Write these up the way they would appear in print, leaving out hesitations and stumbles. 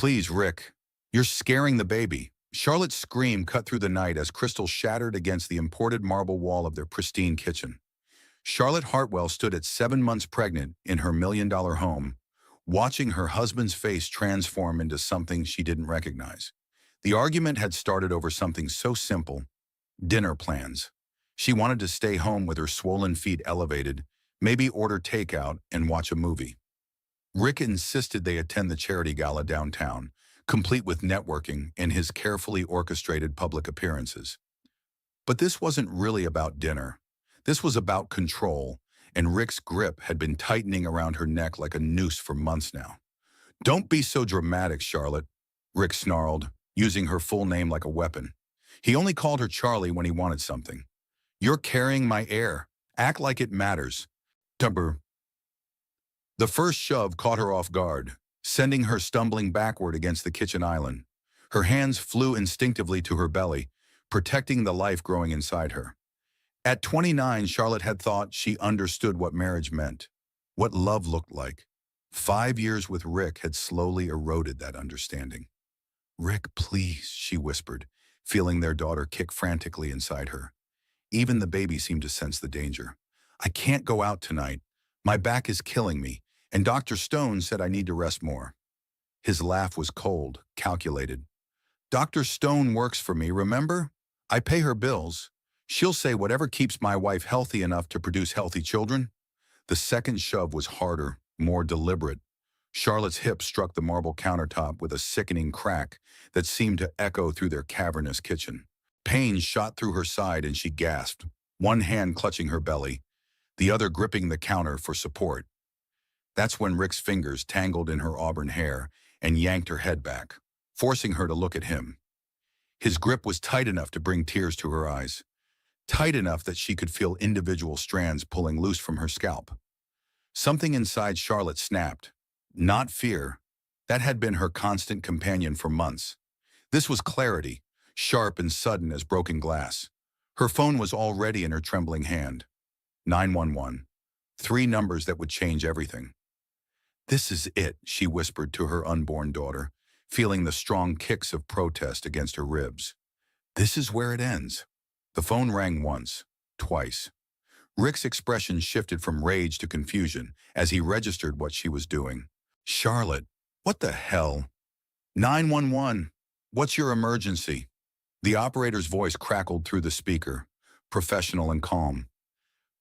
Please, Rick. You're scaring the baby. Charlotte's scream cut through the night as crystal shattered against the imported marble wall of their pristine kitchen. Charlotte Hartwell stood at 7 months pregnant in her million-dollar home, watching her husband's face transform into something she didn't recognize. The argument had started over something so simple: dinner plans. She wanted to stay home with her swollen feet elevated, maybe order takeout and watch a movie. Rick insisted they attend the charity gala downtown, complete with networking and his carefully orchestrated public appearances. But this wasn't really about dinner. This was about control, and Rick's grip had been tightening around her neck like a noose for months now. "Don't be so dramatic, Charlotte," Rick snarled, using her full name like a weapon. He only called her Charlie when he wanted something. "You're carrying my air. Act like it matters." Dumber. The first shove caught her off guard, sending her stumbling backward against the kitchen island. Her hands flew instinctively to her belly, protecting the life growing inside her. At 29, Charlotte had thought she understood what marriage meant, what love looked like. 5 years with Rick had slowly eroded that understanding. "Rick, please," she whispered, feeling their daughter kick frantically inside her. Even the baby seemed to sense the danger. "I can't go out tonight. My back is killing me, and Dr. Stone said I need to rest more." His laugh was cold, calculated. "Dr. Stone works for me, remember? I pay her bills. She'll say whatever keeps my wife healthy enough to produce healthy children." The second shove was harder, more deliberate. Charlotte's hip struck the marble countertop with a sickening crack that seemed to echo through their cavernous kitchen. Pain shot through her side and she gasped, one hand clutching her belly, the other gripping the counter for support. That's when Rick's fingers tangled in her auburn hair and yanked her head back, forcing her to look at him. His grip was tight enough to bring tears to her eyes, tight enough that she could feel individual strands pulling loose from her scalp. Something inside Charlotte snapped. Not fear. That had been her constant companion for months. This was clarity, sharp and sudden as broken glass. Her phone was already in her trembling hand. 911. 3 numbers that would change everything. "This is it," she whispered to her unborn daughter, feeling the strong kicks of protest against her ribs. "This is where it ends." The phone rang once, twice. Rick's expression shifted from rage to confusion as he registered what she was doing. "Charlotte, what the hell?" "911, what's your emergency?" The operator's voice crackled through the speaker, professional and calm.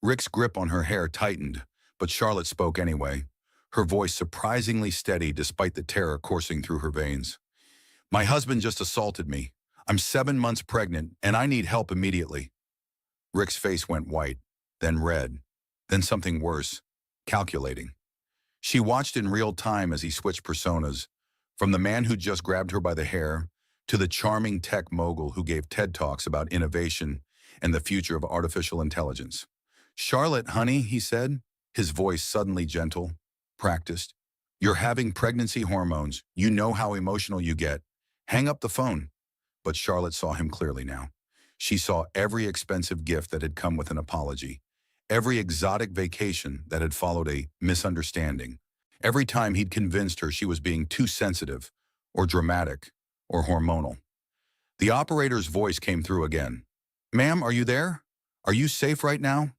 Rick's grip on her hair tightened, but Charlotte spoke anyway, her voice surprisingly steady despite the terror coursing through her veins. "My husband just assaulted me. I'm 7 months pregnant, and I need help immediately." Rick's face went white, then red, then something worse, calculating. She watched in real time as he switched personas, from the man who just grabbed her by the hair to the charming tech mogul who gave TED Talks about innovation and the future of artificial intelligence. "Charlotte, honey," he said, his voice suddenly gentle, practiced. "You're having pregnancy hormones. You know how emotional you get. Hang up the phone." But Charlotte saw him clearly now. She saw every expensive gift that had come with an apology, every exotic vacation that had followed a misunderstanding, every time he'd convinced her she was being too sensitive, or dramatic, or hormonal. The operator's voice came through again. "Ma'am, are you there? Are you safe right now?"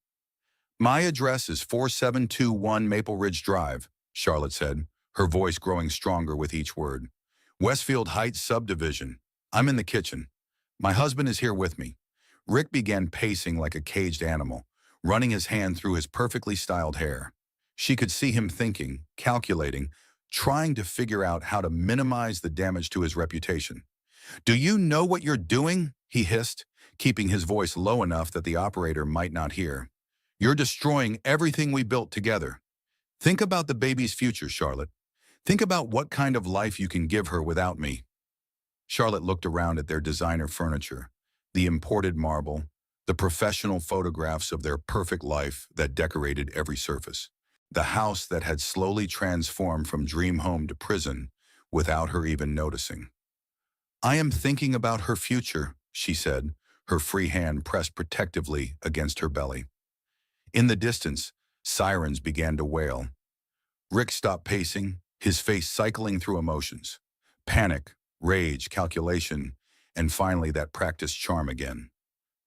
"My address is 4721 Maple Ridge Drive," Charlotte said, her voice growing stronger with each word. "Westfield Heights subdivision. I'm in the kitchen. My husband is here with me." Rick began pacing like a caged animal, running his hand through his perfectly styled hair. She could see him thinking, calculating, trying to figure out how to minimize the damage to his reputation. "Do you know what you're doing?" he hissed, keeping his voice low enough that the operator might not hear. "You're destroying everything we built together. Think about the baby's future, Charlotte. Think about what kind of life you can give her without me." Charlotte looked around at their designer furniture, the imported marble, the professional photographs of their perfect life that decorated every surface, the house that had slowly transformed from dream home to prison without her even noticing. "I am thinking about her future," she said, her free hand pressed protectively against her belly. In the distance, sirens began to wail. Rick stopped pacing, his face cycling through emotions. Panic, rage, calculation, and finally that practiced charm again.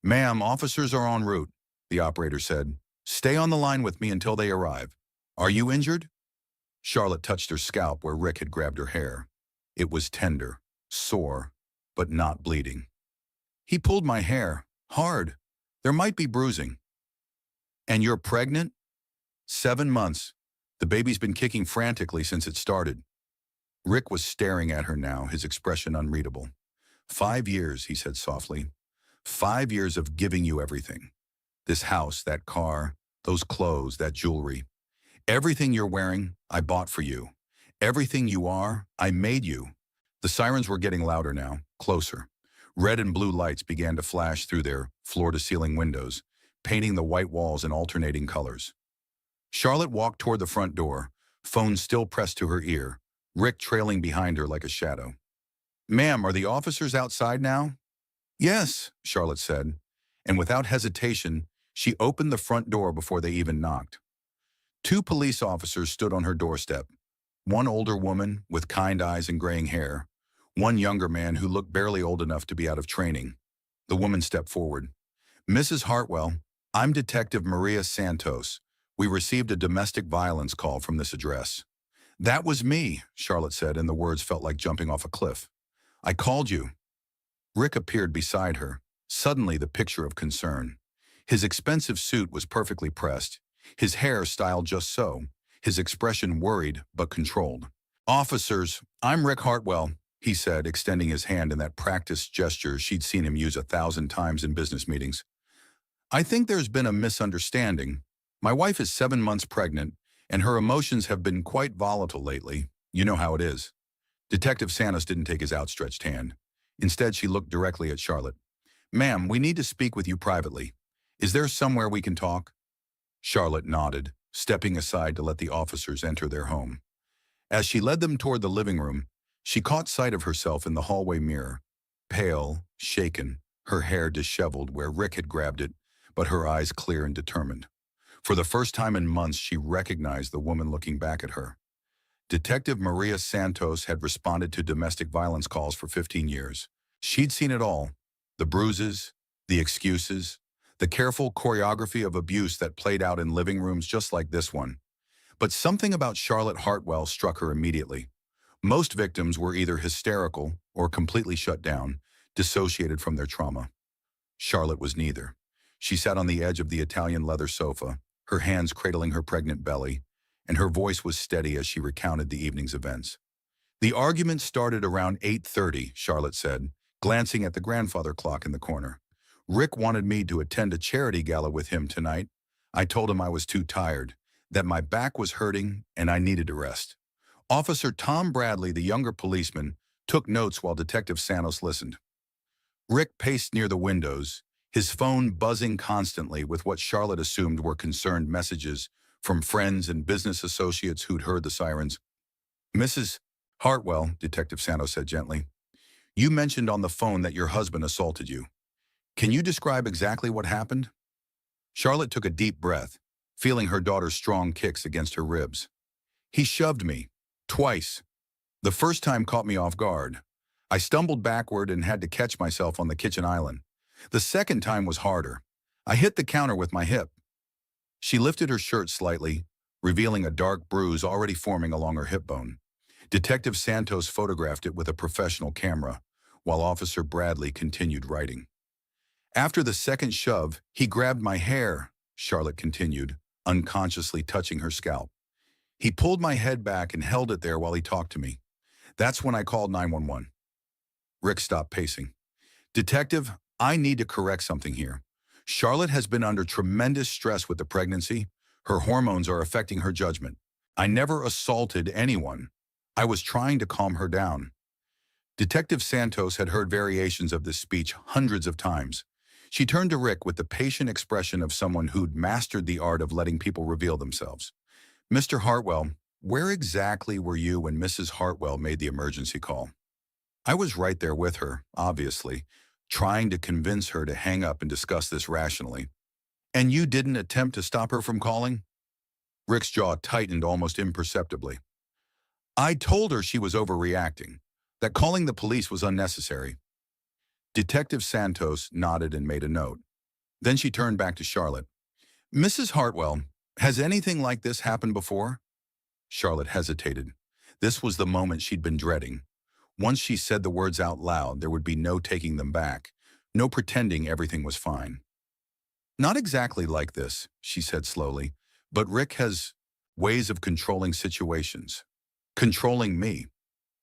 "Ma'am, officers are en route," the operator said. "Stay on the line with me until they arrive. Are you injured?" Charlotte touched her scalp where Rick had grabbed her hair. It was tender, sore, but not bleeding. "He pulled my hair. Hard. There might be bruising." "And you're pregnant?" 7 months. The baby's been kicking frantically since it started." Rick was staring at her now, his expression unreadable. 5 years, he said softly. 5 years of giving you everything. This house, that car, those clothes, that jewelry. Everything you're wearing, I bought for you. Everything you are, I made you." The sirens were getting louder now, closer. Red and blue lights began to flash through their floor-to-ceiling windows, painting the white walls in alternating colors. Charlotte walked toward the front door, phone still pressed to her ear, Rick trailing behind her like a shadow. "Ma'am, are the officers outside now?" "Yes," Charlotte said, and without hesitation, she opened the front door before they even knocked. 2 police officers stood on her doorstep, one older woman with kind eyes and graying hair, one younger man who looked barely old enough to be out of training. The woman stepped forward. "Mrs. Hartwell, I'm Detective Maria Santos. We received a domestic violence call from this address." "That was me," Charlotte said, and the words felt like jumping off a cliff. "I called you." Rick appeared beside her, suddenly the picture of concern. His expensive suit was perfectly pressed, his hair styled just so, his expression worried but controlled. "Officers, I'm Rick Hartwell," he said, extending his hand in that practiced gesture she'd seen him use 1,000 times in business meetings. "I think there's been a misunderstanding. My wife is 7 months pregnant, and her emotions have been quite volatile lately. You know how it is." Detective Santos didn't take his outstretched hand. Instead, she looked directly at Charlotte. "Ma'am, we need to speak with you privately. Is there somewhere we can talk?" Charlotte nodded, stepping aside to let the officers enter their home. As she led them toward the living room, she caught sight of herself in the hallway mirror, pale, shaken, her hair disheveled where Rick had grabbed it, but her eyes clear and determined. For the first time in months, she recognized the woman looking back at her. Detective Maria Santos had responded to domestic violence calls for 15 years. She'd seen it all, the bruises, the excuses, the careful choreography of abuse that played out in living rooms just like this one. But something about Charlotte Hartwell struck her immediately. Most victims were either hysterical or completely shut down, dissociated from their trauma. Charlotte was neither. She sat on the edge of the Italian leather sofa, her hands cradling her pregnant belly, and her voice was steady as she recounted the evening's events. "The argument started around 8:30, Charlotte said, glancing at the grandfather clock in the corner. "Rick wanted me to attend a charity gala with him tonight. I told him I was too tired, that my back was hurting and I needed to rest." Officer Tom Bradley, the younger policeman, took notes while Detective Santos listened. Rick paced near the windows, his phone buzzing constantly with what Charlotte assumed were concerned messages from friends and business associates who'd heard the sirens. "Mrs. Hartwell," Detective Santos said gently, "you mentioned on the phone that your husband assaulted you. Can you describe exactly what happened?" Charlotte took a deep breath, feeling her daughter's strong kicks against her ribs. "He shoved me. Twice. The first time caught me off guard. I stumbled backward and had to catch myself on the kitchen island. The second time was harder. I hit the counter with my hip." She lifted her shirt slightly, revealing a dark bruise already forming along her hip bone. Detective Santos photographed it with a professional camera, while Officer Bradley continued writing. "After the second shove, he grabbed my hair," Charlotte continued, unconsciously touching her scalp. "He pulled my head back and held it there while he talked to me. That's when I called 911. Rick stopped pacing. "Detective, I need to correct something here. Charlotte has been under tremendous stress with the pregnancy. Her hormones are affecting her judgment. I never assaulted anyone. I was trying to calm her down." Detective Santos had heard variations of this speech hundreds of times. She turned to Rick with the patient expression of someone who'd mastered the art of letting people reveal themselves. "Mr. Hartwell, where exactly were you when Mrs. Hartwell made the emergency call?" "I was right there with her, obviously, trying to convince her to hang up and discuss this rationally." "And you didn't attempt to stop her from calling?" Rick's jaw tightened almost imperceptibly. "I told her she was overreacting, that calling the police was unnecessary. Detective Santos nodded and made a note. Then she turned back to Charlotte. Mrs. Hartwell, has anything like this happened before? Charlotte hesitated. This was the moment she'd been dreading. Once she said the words out loud, there would be no taking them back, no pretending everything was fine. Not exactly like this, she said slowly, but Rick has ways of controlling situations. Controlling me.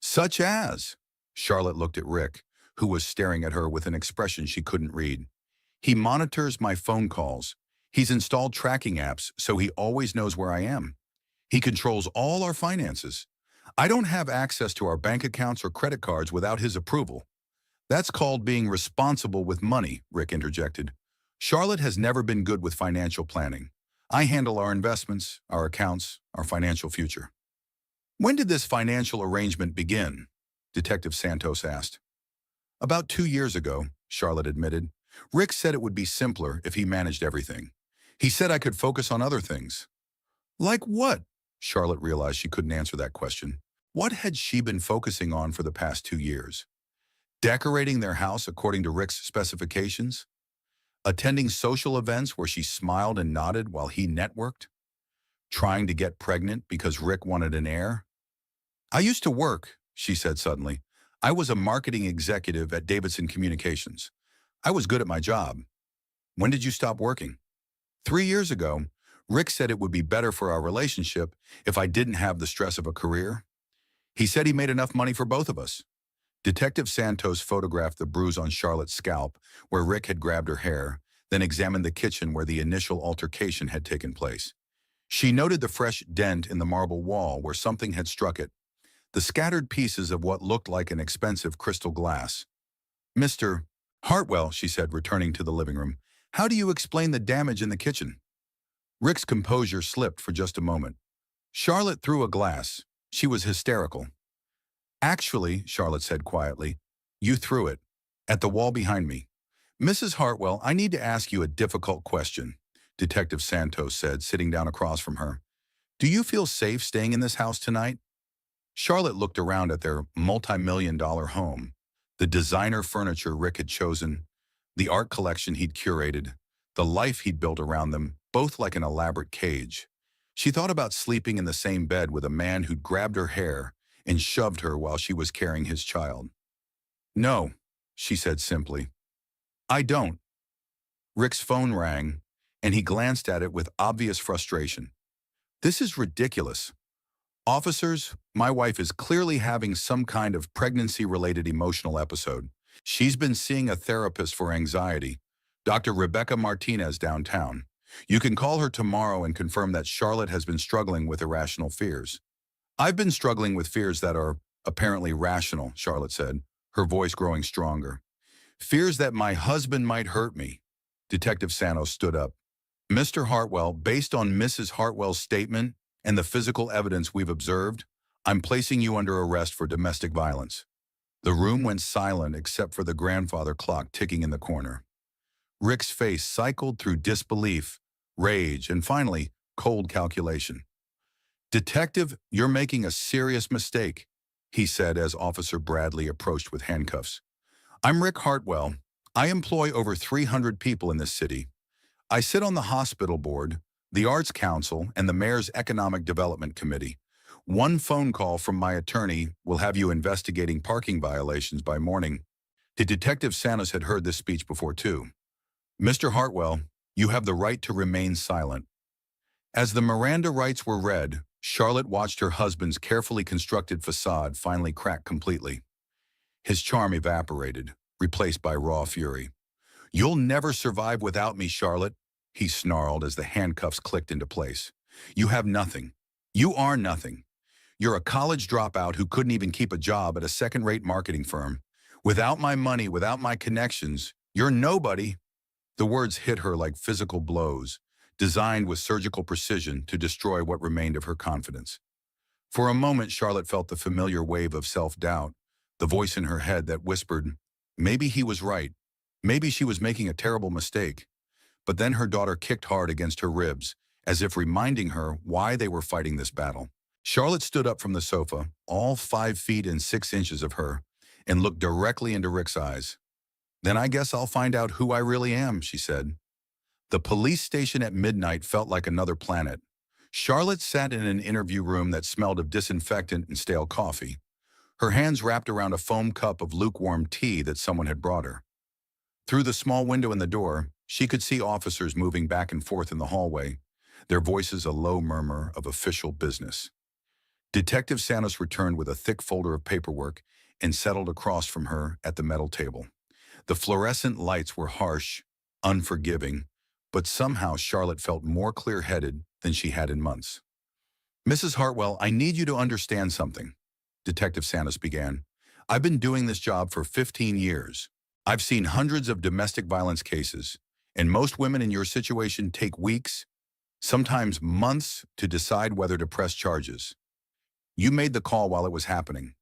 Such as? Charlotte looked at Rick, who was staring at her with an expression she couldn't read. He monitors my phone calls. He's installed tracking apps, so he always knows where I am. He controls all our finances. I don't have access to our bank accounts or credit cards without his approval. That's called being responsible with money, Rick interjected. Charlotte has never been good with financial planning. I handle our investments, our accounts, our financial future. When did this financial arrangement begin? Detective Santos asked. About 2 years ago, Charlotte admitted. Rick said it would be simpler if he managed everything. He said I could focus on other things. Like what? Charlotte realized she couldn't answer that question. What had she been focusing on for the past 2 years? Decorating their house according to Rick's specifications? Attending social events where she smiled and nodded while he networked? Trying to get pregnant because Rick wanted an heir? I used to work, she said suddenly. I was a marketing executive at Davidson Communications. I was good at my job. When did you stop working? 3 years ago. Rick said it would be better for our relationship if I didn't have the stress of a career. He said he made enough money for both of us. Detective Santos photographed the bruise on Charlotte's scalp where Rick had grabbed her hair, then examined the kitchen where the initial altercation had taken place. She noted the fresh dent in the marble wall where something had struck it, the scattered pieces of what looked like an expensive crystal glass. Mr. Hartwell, she said, returning to the living room, how do you explain the damage in the kitchen? Rick's composure slipped for just a moment. Charlotte threw a glass. She was hysterical. Actually, Charlotte said quietly, you threw it. At the wall behind me. Mrs. Hartwell, I need to ask you a difficult question, Detective Santos said, sitting down across from her. Do you feel safe staying in this house tonight? Charlotte looked around at their multi-million-dollar home, the designer furniture Rick had chosen, the art collection he'd curated, the life he'd built around them, both like an elaborate cage. She thought about sleeping in the same bed with a man who'd grabbed her hair and shoved her while she was carrying his child. No, she said simply. I don't. Rick's phone rang, and he glanced at it with obvious frustration. This is ridiculous. Officers, my wife is clearly having some kind of pregnancy-related emotional episode. She's been seeing a therapist for anxiety, Dr. Rebecca Martinez downtown. You can call her tomorrow and confirm that Charlotte has been struggling with irrational fears. I've been struggling with fears that are apparently rational, Charlotte said, her voice growing stronger. Fears that my husband might hurt me. Detective Santos stood up. Mr. Hartwell, based on Mrs. Hartwell's statement and the physical evidence we've observed, I'm placing you under arrest for domestic violence. The room went silent except for the grandfather clock ticking in the corner. Rick's face cycled through disbelief, rage, and finally, cold calculation. Detective, you're making a serious mistake, he said as Officer Bradley approached with handcuffs. I'm Rick Hartwell. I employ over 300 people in this city. I sit on the hospital board, the Arts Council, and the Mayor's Economic Development Committee. One phone call from my attorney will have you investigating parking violations by morning. The Detective Santos had heard this speech before too. Mr. Hartwell, you have the right to remain silent. As the Miranda rights were read, Charlotte watched her husband's carefully constructed facade finally crack completely. His charm evaporated, replaced by raw fury. You'll never survive without me, Charlotte, he snarled as the handcuffs clicked into place. You have nothing. You are nothing. You're a college dropout who couldn't even keep a job at a second-rate marketing firm. Without my money, without my connections, you're nobody. The words hit her like physical blows, designed with surgical precision to destroy what remained of her confidence. For a moment, Charlotte felt the familiar wave of self-doubt, the voice in her head that whispered, maybe he was right. Maybe she was making a terrible mistake. But then her daughter kicked hard against her ribs, as if reminding her why they were fighting this battle. Charlotte stood up from the sofa, all 5 feet and 6 inches of her, and looked directly into Rick's eyes. "Then I guess I'll find out who I really am," she said. The police station at midnight felt like another planet. Charlotte sat in an interview room that smelled of disinfectant and stale coffee, her hands wrapped around a foam cup of lukewarm tea that someone had brought her. Through the small window in the door, she could see officers moving back and forth in the hallway, their voices a low murmur of official business. Detective Santos returned with a thick folder of paperwork and settled across from her at the metal table. The fluorescent lights were harsh, unforgiving, but somehow Charlotte felt more clear-headed than she had in months. "Mrs. Hartwell, I need you to understand something," Detective Santos began. "I've been doing this job for 15 years. I've seen hundreds of domestic violence cases, and most women in your situation take weeks, sometimes months, to decide whether to press charges. You made the call while it was happening."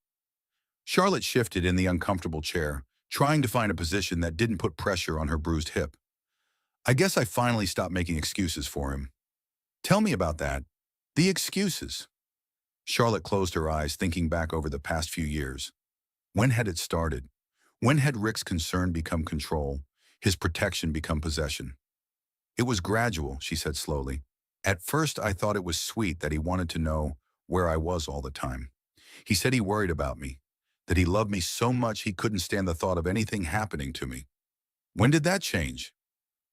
Charlotte shifted in the uncomfortable chair, trying to find a position that didn't put pressure on her bruised hip. "I guess I finally stopped making excuses for him." "Tell me about that. The excuses." Charlotte closed her eyes, thinking back over the past few years. When had it started? When had Rick's concern become control, his protection become possession? "It was gradual," she said slowly. "At first I thought it was sweet that he wanted to know where I was all the time. He said he worried about me, that he loved me so much he couldn't stand the thought of anything happening to me." "When did that change?"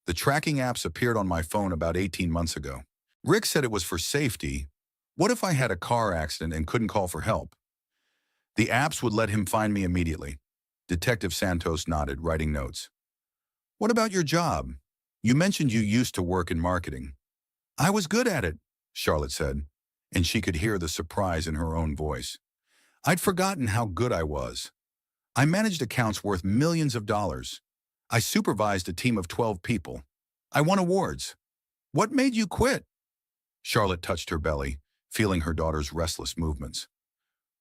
"The tracking apps appeared on my phone about 18 months ago. Rick said it was for safety. What if I had a car accident and couldn't call for help? The apps would let him find me immediately." Detective Santos nodded, writing notes. "What about your job? You mentioned you used to work in marketing." "I was good at it," Charlotte said, and she could hear the surprise in her own voice. "I'd forgotten how good I was. I managed accounts worth millions of dollars. I supervised a team of 12 people. I won awards. What made you quit?" Charlotte touched her belly, feeling her daughter's restless movements.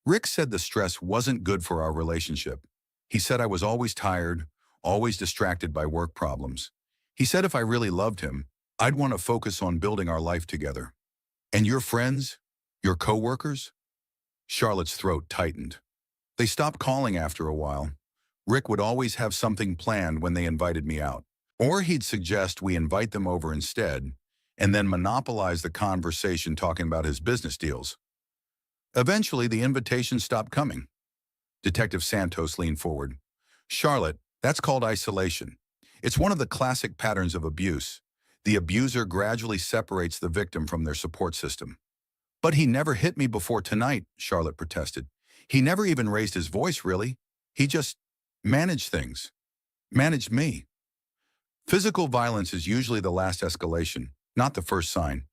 "Rick said the stress wasn't good for our relationship. He said I was always tired, always distracted by work problems. He said if I really loved him, I'd want to focus on building our life together." "And your friends? Your coworkers?" Charlotte's throat tightened. "They stopped calling after a while. Rick would always have something planned when they invited me out. Or he'd suggest we invite them over instead, and then monopolize the conversation talking about his business deals. Eventually, the invitations stopped coming." Detective Santos leaned forward. "Charlotte, that's called isolation. It's one of the classic patterns of abuse. The abuser gradually separates the victim from their support system." "But he never hit me before tonight," Charlotte protested. "He never even raised his voice, really. He just managed things. Managed me." Physical violence is usually the last escalation, not the first sign.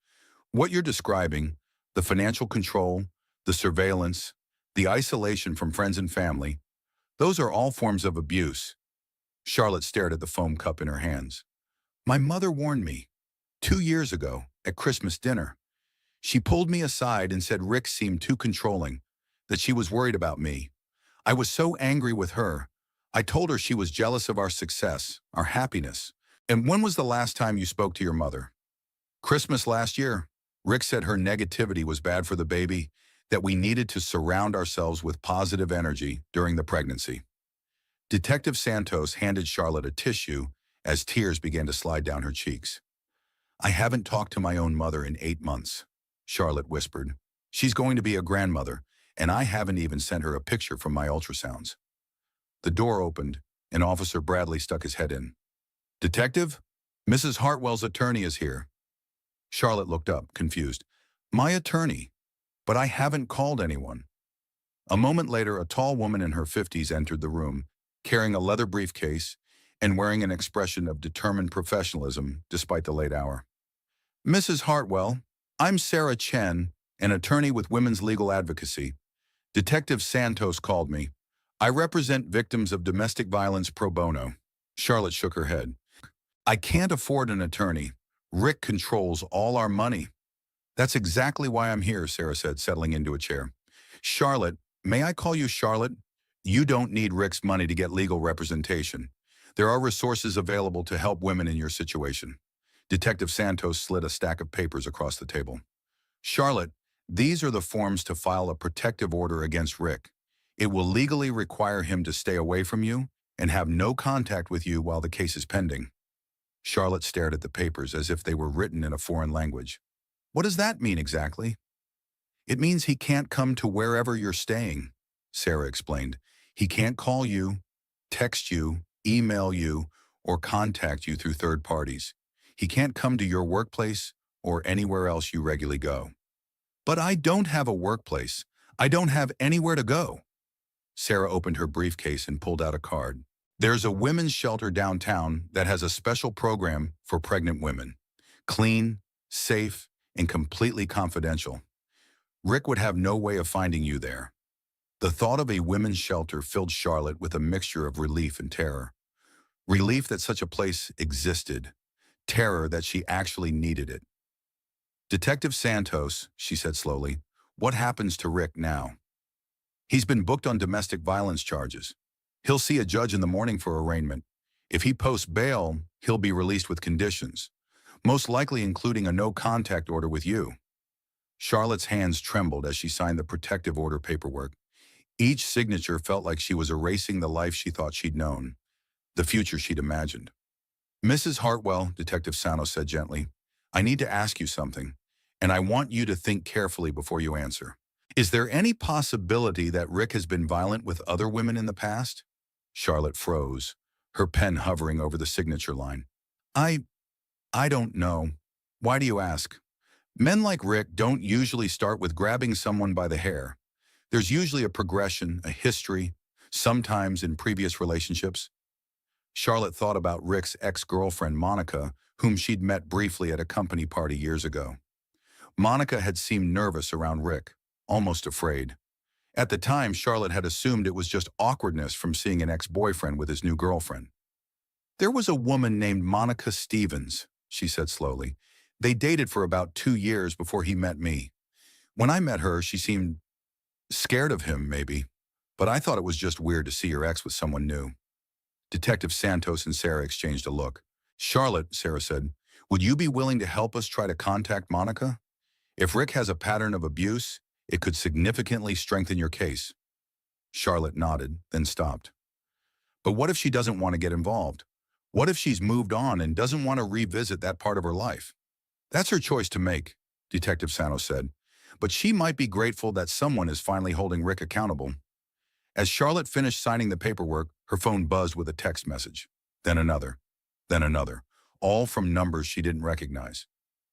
What you're describing, the financial control, the surveillance, the isolation from friends and family, those are all forms of abuse. Charlotte stared at the foam cup in her hands. "My mother warned me 2 years ago at Christmas dinner. She pulled me aside and said Rick seemed too controlling, that she was worried about me. I was so angry with her. I told her she was jealous of our success, our happiness. And when was the last time you spoke to your mother?" "Christmas last year. Rick said her negativity was bad for the baby, that we needed to surround ourselves with positive energy during the pregnancy." Detective Santos handed Charlotte a tissue as tears began to slide down her cheeks. "I haven't talked to my own mother in 8 months, Charlotte whispered. "She's going to be a grandmother, and I haven't even sent her a picture from my ultrasounds." The door opened, and Officer Bradley stuck his head in. "Detective, Mrs. Hartwell's attorney is here." Charlotte looked up, confused. "My attorney? But I haven't called anyone." A moment later, a tall woman in her 50s entered the room, carrying a leather briefcase and wearing an expression of determined professionalism despite the late hour. "Mrs. Hartwell, I'm Sarah Chen, an attorney with Women's Legal Advocacy. Detective Santos called me. I represent victims of domestic violence pro bono." Charlotte shook her head. "I can't afford an attorney. Rick controls all our money." "That's exactly why I'm here," Sarah said, settling into a chair. "Charlotte, may I call you Charlotte? You don't need Rick's money to get legal representation. There are resources available to help women in your situation." Detective Santos slid a stack of papers across the table. "Charlotte, these are the forms to file a protective order against Rick. It will legally require him to stay away from you and have no contact with you while the case is pending. Charlotte stared at the papers as if they were written in a foreign language. What does that mean exactly? It means he can't come to wherever you're staying, Sarah explained. He can't call you, text you, email you, or contact you through third parties. He can't come to your workplace or anywhere else you regularly go. But I don't have a workplace. I don't have anywhere to go. Sarah opened her briefcase and pulled out a card. There's a women's shelter downtown that has a special program for pregnant women. Clean, safe, and completely confidential. Rick would have no way of finding you there. The thought of a women's shelter filled Charlotte with a mixture of relief and terror. Relief that such a place existed. Terror that she actually needed it. Detective Santos, she said slowly, what happens to Rick now? He's been booked on domestic violence charges. He'll see a judge in the morning for arraignment. If he posts bail, he'll be released with conditions, most likely including a no-contact order with you. Charlotte's hands trembled as she signed the protective order paperwork. Each signature felt like she was erasing the life she thought she'd known, the future she'd imagined. Mrs. Hartwell, Detective Santos said gently, I need to ask you something, and I want you to think carefully before you answer. Is there any possibility that Rick has been violent with other women in the past? Charlotte froze, her pen hovering over the signature line. I don't know. Why do you ask? Men like Rick don't usually start with grabbing someone by the hair. There's usually a progression, a history, sometimes in previous relationships. Charlotte thought about Rick's ex-girlfriend, Monica, whom she'd met briefly at a company party years ago. Monica had seemed nervous around Rick, almost afraid. At the time, Charlotte had assumed it was just awkwardness from seeing an ex-boyfriend with his new girlfriend. There was a woman named Monica Stevens, she said slowly. They dated for about 2 years before he met me. When I met her, she seemed scared of him, maybe, but I thought it was just weird to see your ex with someone new. Detective Santos and Sarah exchanged a look. Charlotte, Sarah said, would you be willing to help us try to contact Monica? If Rick has a pattern of abuse, it could significantly strengthen your case. Charlotte nodded, then stopped. But what if she doesn't want to get involved? What if she's moved on and doesn't want to revisit that part of her life? That's her choice to make, Detective Santos said. But she might be grateful that someone is finally holding Rick accountable. As Charlotte finished signing the paperwork, her phone buzzed with a text message. Then another, all from numbers she didn't recognize.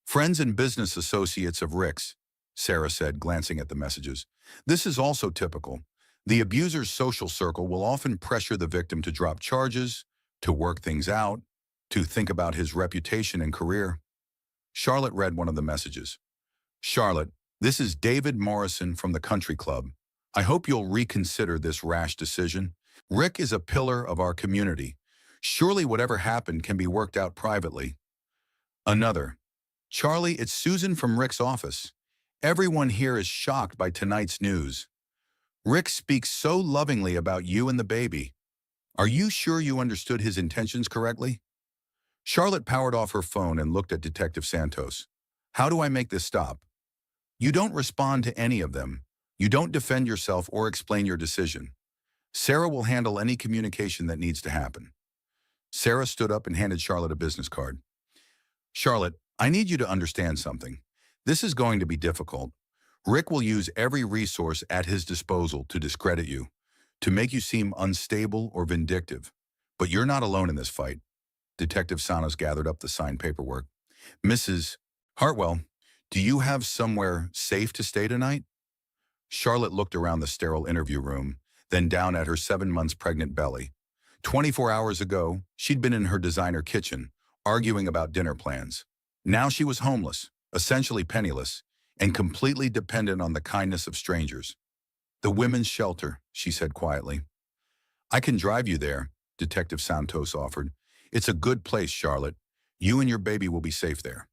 Friends and business associates of Rick's, Sarah said, glancing at the messages. This is also typical. The abuser's social circle will often pressure the victim to drop charges, to work things out, to think about his reputation and career. Charlotte read one of the messages. Charlotte, this is David Morrison from the Country Club. I hope you'll reconsider this rash decision. Rick is a pillar of our community. Surely whatever happened can be worked out privately. Another. Charlie, it's Susan from Rick's office. Everyone here is shocked by tonight's news. Rick speaks so lovingly about you and the baby. Are you sure you understood his intentions correctly? Charlotte powered off her phone and looked at Detective Santos. How do I make this stop? You don't respond to any of them. You don't defend yourself or explain your decision. Sarah will handle any communication that needs to happen. Sarah stood up and handed Charlotte a business card. Charlotte, I need you to understand something. This is going to be difficult. Rick will use every resource at his disposal to discredit you, to make you seem unstable or vindictive. But you're not alone in this fight. Detective Santos gathered up the signed paperwork. Mrs. Hartwell, do you have somewhere safe to stay tonight? Charlotte looked around the sterile interview room, then down at her 7 months pregnant belly. 24 hours ago, she'd been in her designer kitchen, arguing about dinner plans. Now she was homeless, essentially penniless, and completely dependent on the kindness of strangers. The women's shelter, she said quietly. I can drive you there, Detective Santos offered. It's a good place, Charlotte. You and your baby will be safe there.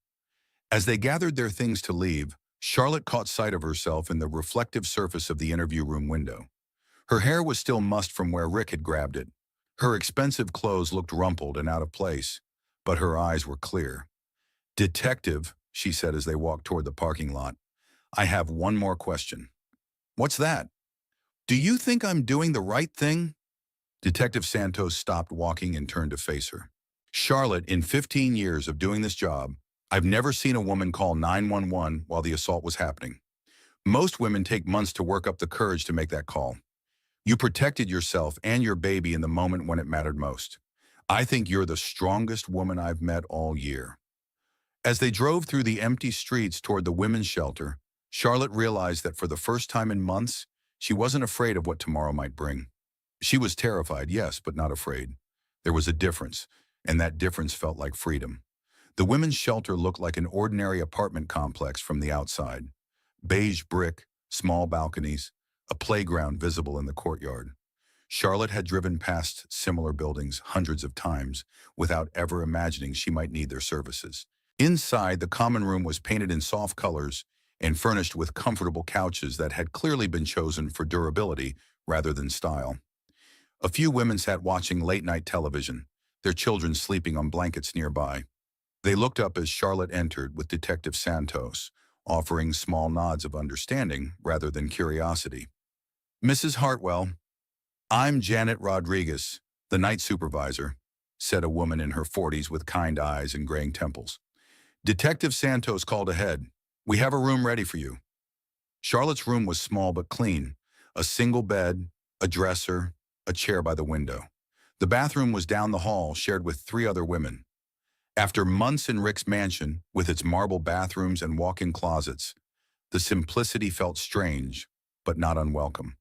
As they gathered their things to leave, Charlotte caught sight of herself in the reflective surface of the interview room window. Her hair was still mussed from where Rick had grabbed it. Her expensive clothes looked rumpled and out of place, but her eyes were clear. Detective, she said as they walked toward the parking lot, I have one more question. What's that? Do you think I'm doing the right thing? Detective Santos stopped walking and turned to face her. Charlotte, in 15 years of doing this job, I've never seen a woman call 911 while the assault was happening. Most women take months to work up the courage to make that call. You protected yourself and your baby in the moment when it mattered most. I think you're the strongest woman I've met all year. As they drove through the empty streets toward the women's shelter, Charlotte realized that for the first time in months, she wasn't afraid of what tomorrow might bring. She was terrified, yes, but not afraid. There was a difference, and that difference felt like freedom. The women's shelter looked like an ordinary apartment complex from the outside. Beige brick, small balconies, a playground visible in the courtyard. Charlotte had driven past similar buildings hundreds of times without ever imagining she might need their services. Inside, the common room was painted in soft colors and furnished with comfortable couches that had clearly been chosen for durability rather than style. A few women sat watching late-night television, their children sleeping on blankets nearby. They looked up as Charlotte entered with Detective Santos, offering small nods of understanding rather than curiosity. "Mrs. Hartwell, I'm Janet Rodriguez, the night supervisor," said a woman in her 40s with kind eyes and graying temples. "Detective Santos called ahead. We have a room ready for you." Charlotte's room was small but clean, a single bed, a dresser, a chair by the window. The bathroom was down the hall, shared with 3 other women. After months in Rick's mansion, with its marble bathrooms and walk-in closets, the simplicity felt strange, but not unwelcome.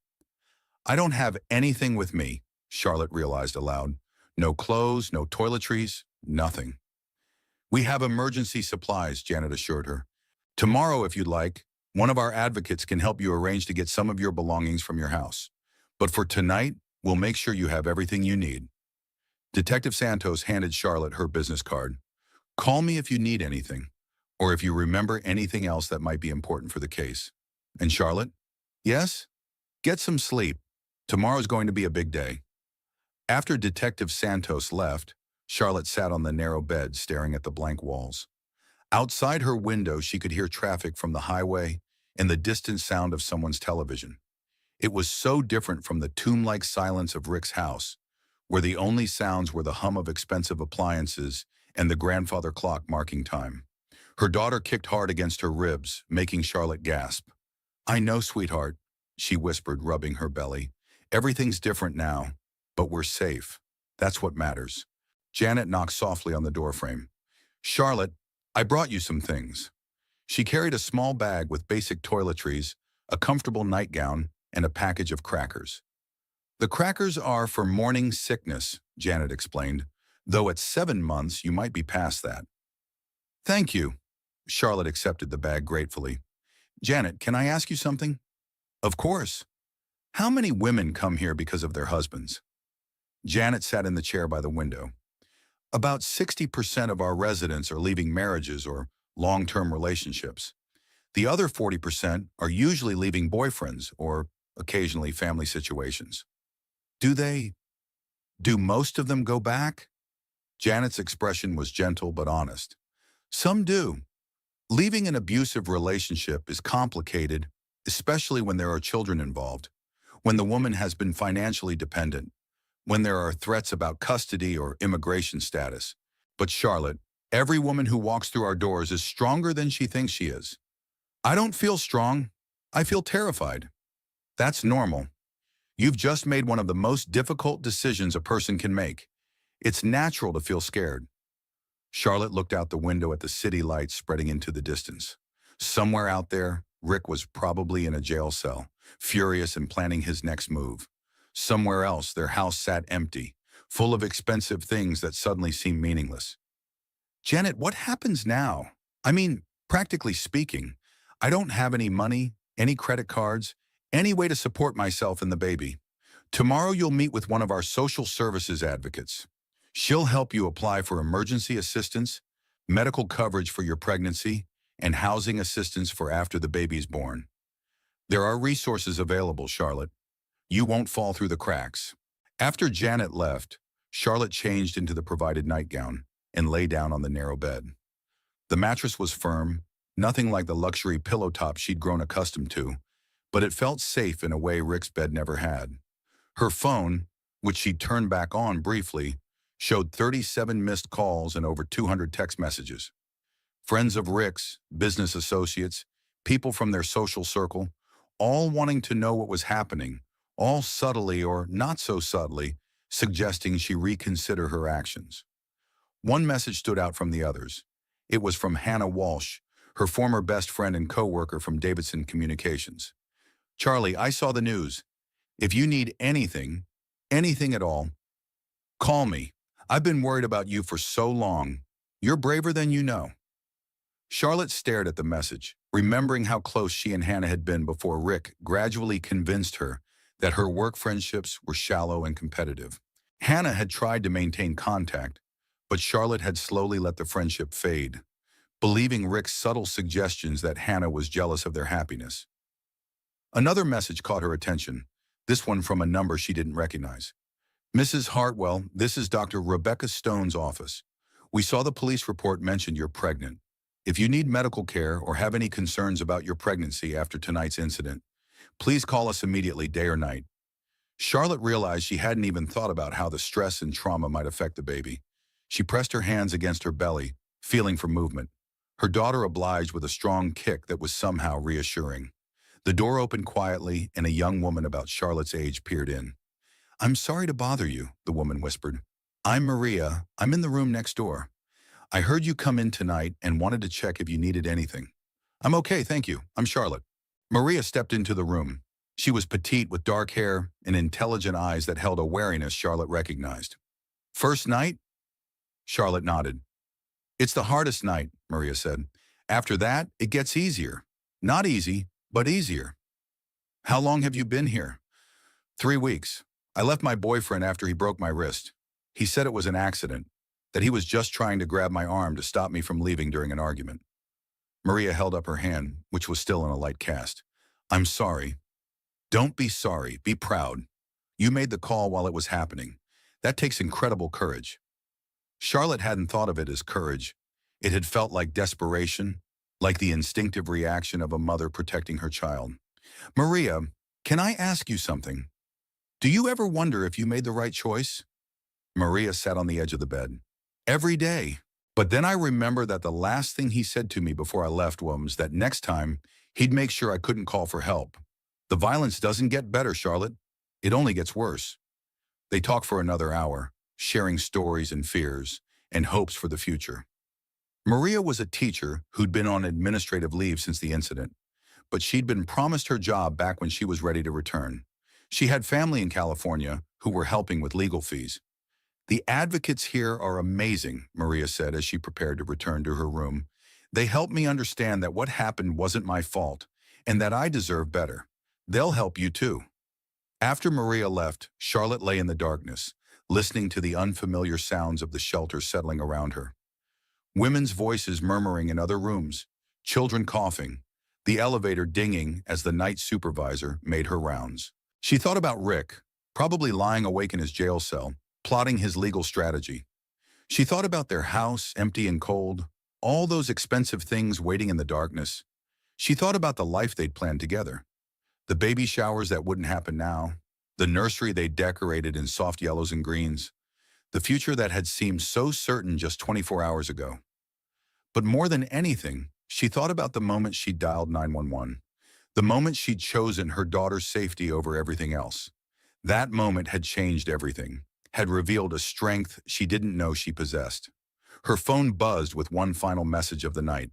"I don't have anything with me," Charlotte realized aloud. "No clothes, no toiletries, nothing." "We have emergency supplies," Janet assured her. "Tomorrow, if you'd like, one of our advocates can help you arrange to get some of your belongings from your house. But for tonight, we'll make sure you have everything you need." Detective Santos handed Charlotte her business card. "Call me if you need anything, or if you remember anything else that might be important for the case." And Charlotte? "Yes? Get some sleep. Tomorrow's going to be a big day." After Detective Santos left, Charlotte sat on the narrow bed staring at the blank walls. Outside her window, she could hear traffic from the highway and the distant sound of someone's television. It was so different from the tomb-like silence of Rick's house, where the only sounds were the hum of expensive appliances and the grandfather clock marking time. Her daughter kicked hard against her ribs, making Charlotte gasp. "I know, sweetheart," she whispered, rubbing her belly. "Everything's different now, but we're safe. That's what matters." Janet knocked softly on the doorframe. "Charlotte, I brought you some things." She carried a small bag with basic toiletries, a comfortable nightgown, and a package of crackers. "The crackers are for morning sickness," Janet explained, "though at 7 months you might be past that." "Thank you." Charlotte accepted the bag gratefully. "Janet, can I ask you something?" "Of course." "How many women come here because of their husbands?" Janet sat in the chair by the window. "About 60% of our residents are leaving marriages or long-term relationships. The other 40% are usually leaving boyfriends or occasionally family situations." Do most of them go back?" Janet's expression was gentle but honest. "Some do. Leaving an abusive relationship is complicated, especially when there are children involved, when the woman has been financially dependent, when there are threats about custody or immigration status. But Charlotte, every woman who walks through our doors is stronger than she thinks she is." "I don't feel strong. I feel terrified." "That's normal. You've just made one of the most difficult decisions a person can make. It's natural to feel scared." Charlotte looked out the window at the city lights spreading into the distance. Somewhere out there, Rick was probably in a jail cell, furious and planning his next move. Somewhere else, their house sat empty, full of expensive things that suddenly seemed meaningless. "Janet, what happens now? I mean, practically speaking, I don't have any money, any credit cards, any way to support myself and the baby. Tomorrow you'll meet with one of our social services advocates. She'll help you apply for emergency assistance, medical coverage for your pregnancy, and housing assistance for after the baby's born. There are resources available, Charlotte. You won't fall through the cracks." After Janet left, Charlotte changed into the provided nightgown and lay down on the narrow bed. The mattress was firm, nothing like the luxury pillow top she'd grown accustomed to, but it felt safe in a way Rick's bed never had. Her phone, which she turned back on briefly, showed 37 missed calls and over 200 text messages. Friends of Rick's, business associates, people from their social circle, all wanting to know what was happening, all subtly or not so subtly, suggesting she reconsider her actions. One message stood out from the others. It was from Hannah Walsh, her former best friend and co-worker from Davidson Communications. "Charlie, I saw the news. If you need anything, anything at all, call me. I've been worried about you for so long. You're braver than you know." Charlotte stared at the message, remembering how close she and Hannah had been before Rick gradually convinced her that her work friendships were shallow and competitive. Hannah had tried to maintain contact, but Charlotte had slowly let the friendship fade, believing Rick's subtle suggestions that Hannah was jealous of their happiness. Another message caught her attention, this one from a number she didn't recognize. "Mrs. Hartwell, this is Dr. Rebecca Stone's office. We saw the police report mentioned you're pregnant. If you need medical care or have any concerns about your pregnancy after tonight's incident, please call us immediately, day or night." Charlotte realized she hadn't even thought about how the stress and trauma might affect the baby. She pressed her hands against her belly, feeling for movement. Her daughter obliged with a strong kick that was somehow reassuring. The door opened quietly, and a young woman about Charlotte's age peered in. "I'm sorry to bother you," the woman whispered. "I'm Maria. I'm in the room next door. I heard you come in tonight and wanted to check if you needed anything." "I'm okay, thank you. I'm Charlotte." Maria stepped into the room. She was petite with dark hair and intelligent eyes that held a wariness Charlotte recognized. "First night?" Charlotte nodded. "It's the hardest night," Maria said. "After that, it gets easier. Not easy, but easier." "How long have you been here?" 3 weeks. I left my boyfriend after he broke my wrist. He said it was an accident, that he was just trying to grab my arm to stop me from leaving during an argument." Maria held up her hand, which was still in a light cast. "I'm sorry." "Don't be sorry. Be proud. You made the call while it was happening. That takes incredible courage." Charlotte hadn't thought of it as courage. It had felt like desperation, like the instinctive reaction of a mother protecting her child. "Maria, can I ask you something? Do you ever wonder if you made the right choice?" Maria sat on the edge of the bed. "Every day. But then I remember that the last thing he said to me before I left was that next time, he'd make sure I couldn't call for help. The violence doesn't get better, Charlotte. It only gets worse." They talked for another hour, sharing stories and fears, and hopes for the future. Maria was a teacher who'd been on administrative leave since the incident, but she'd been promised her job back when she was ready to return. She had family in California who were helping with legal fees. "The advocates here are amazing," Maria said as she prepared to return to her room. "They helped me understand that what happened wasn't my fault and that I deserve better. They'll help you too." After Maria left, Charlotte lay in the darkness, listening to the unfamiliar sounds of the shelter settling around her. Women's voices murmuring in other rooms, children coughing, the elevator dinging as the night supervisor made her rounds. She thought about Rick, probably lying awake in his jail cell, plotting his legal strategy. She thought about their house, empty and cold, all those expensive things waiting in the darkness. She thought about the life they'd planned together. The baby showers that wouldn't happen now, the nursery they decorated in soft yellows and greens, the future that had seemed so certain just 24 hours ago. But more than anything, she thought about the moment she dialed 911, the moment she'd chosen her daughter's safety over everything else. That moment had changed everything, had revealed a strength she didn't know she possessed. Her phone buzzed with one final message of the night.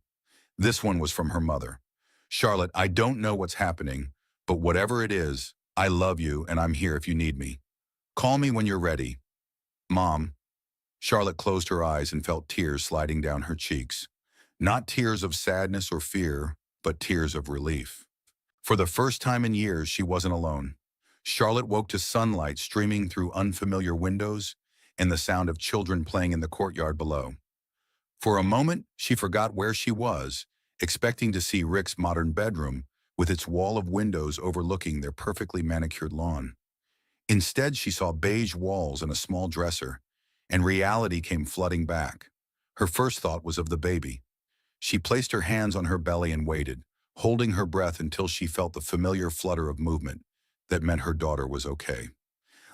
This one was from her mother. "Charlotte, I don't know what's happening, but whatever it is, I love you and I'm here if you need me. Call me when you're ready. Mom." Charlotte closed her eyes and felt tears sliding down her cheeks. Not tears of sadness or fear, but tears of relief. For the first time in years, she wasn't alone. Charlotte woke to sunlight streaming through unfamiliar windows and the sound of children playing in the courtyard below. For a moment, she forgot where she was, expecting to see Rick's modern bedroom with its wall of windows overlooking their perfectly manicured lawn. Instead, she saw beige walls and a small dresser, and reality came flooding back. Her first thought was of the baby. She placed her hands on her belly and waited, holding her breath until she felt the familiar flutter of movement that meant her daughter was okay.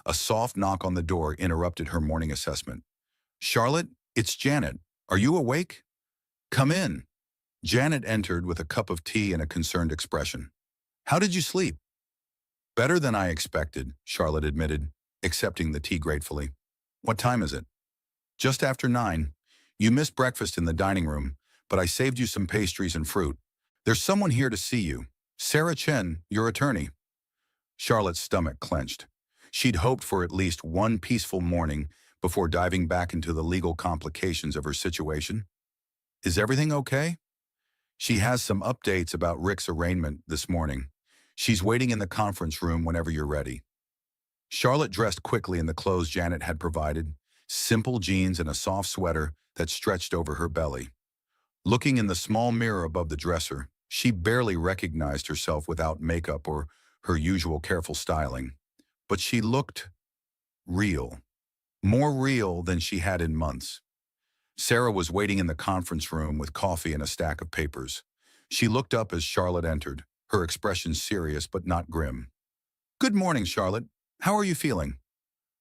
A soft knock on the door interrupted her morning assessment. "Charlotte, it's Janet. Are you awake? Come in." Janet entered with a cup of tea and a concerned expression. "How did you sleep?" "Better than I expected," Charlotte admitted, accepting the tea gratefully. "What time is it?" "Just after 9. You missed breakfast in the dining room, but I saved you some pastries and fruit. There's someone here to see you. Sarah Chen, your attorney." Charlotte's stomach clenched. She'd hoped for at least one peaceful morning before diving back into the legal complications of her situation. "Is everything okay?" "She has some updates about Rick's arraignment this morning. She's waiting in the conference room whenever you're ready." Charlotte dressed quickly in the clothes Janet had provided, simple jeans and a soft sweater that stretched over her belly. Looking in the small mirror above the dresser, she barely recognized herself without makeup or her usual careful styling. But she looked real, more real than she had in months. Sarah was waiting in the conference room with coffee and a stack of papers. She looked up as Charlotte entered, her expression serious but not grim. "Good morning, Charlotte. How are you feeling?"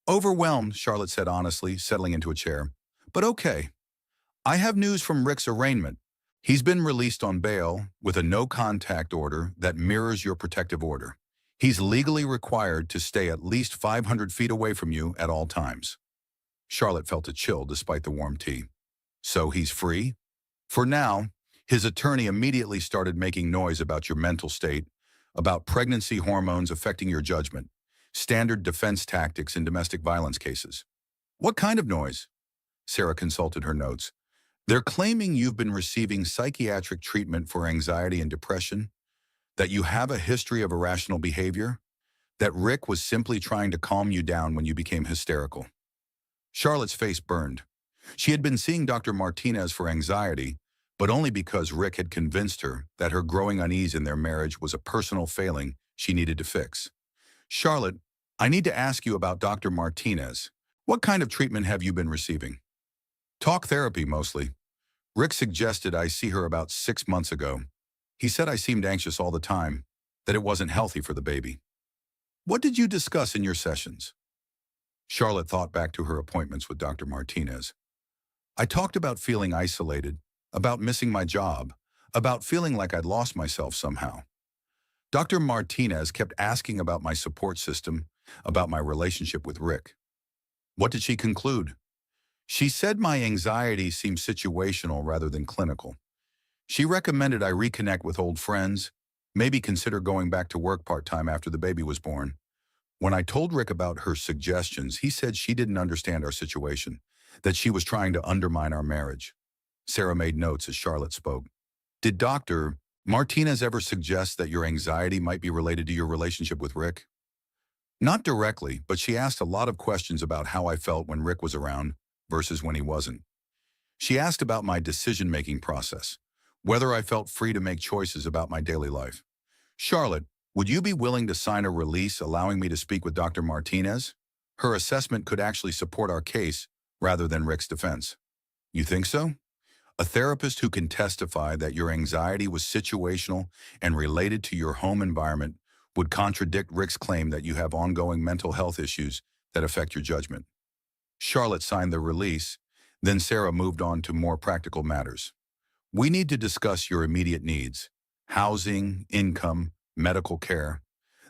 "Overwhelmed," Charlotte said honestly, settling into a chair. "But okay. I have news from Rick's arraignment. He's been released on bail with a no-contact order that mirrors your protective order. He's legally required to stay at least 500 feet away from you at all times." Charlotte felt a chill despite the warm tea. "So he's free?" "For now." His attorney immediately started making noise about your mental state, about pregnancy hormones affecting your judgment, standard defense tactics in domestic violence cases. "What kind of noise?" Sarah consulted her notes. "They're claiming you've been receiving psychiatric treatment for anxiety and depression, that you have a history of irrational behavior, that Rick was simply trying to calm you down when you became hysterical." Charlotte's face burned. She had been seeing Dr. Martinez for anxiety, but only because Rick had convinced her that her growing unease in their marriage was a personal failing she needed to fix. "Charlotte, I need to ask you about Dr. Martinez. What kind of treatment have you been receiving?" "Talk therapy, mostly. Rick suggested I see her about 6 months ago. He said I seemed anxious all the time, that it wasn't healthy for the baby." "What did you discuss in your sessions?" Charlotte thought back to her appointments with Dr. Martinez. "I talked about feeling isolated, about missing my job, about feeling like I'd lost myself somehow. Dr. Martinez kept asking about my support system, about my relationship with Rick." "What did she conclude?" "She said my anxiety seemed situational rather than clinical. She recommended I reconnect with old friends, maybe consider going back to work part-time after the baby was born. When I told Rick about her suggestions, he said she didn't understand our situation, that she was trying to undermine our marriage." Sarah made notes as Charlotte spoke. "Did Dr. Martinez ever suggest that your anxiety might be related to your relationship with Rick?" "Not directly, but she asked a lot of questions about how I felt when Rick was around versus when he wasn't. She asked about my decision-making process, whether I felt free to make choices about my daily life. Charlotte, would you be willing to sign a release allowing me to speak with Dr. Martinez? Her assessment could actually support our case rather than Rick's defense." "You think so?" "A therapist who can testify that your anxiety was situational and related to your home environment would contradict Rick's claim that you have ongoing mental health issues that affect your judgment." Charlotte signed the release, then Sarah moved on to more practical matters. "We need to discuss your immediate needs: housing, income, medical care.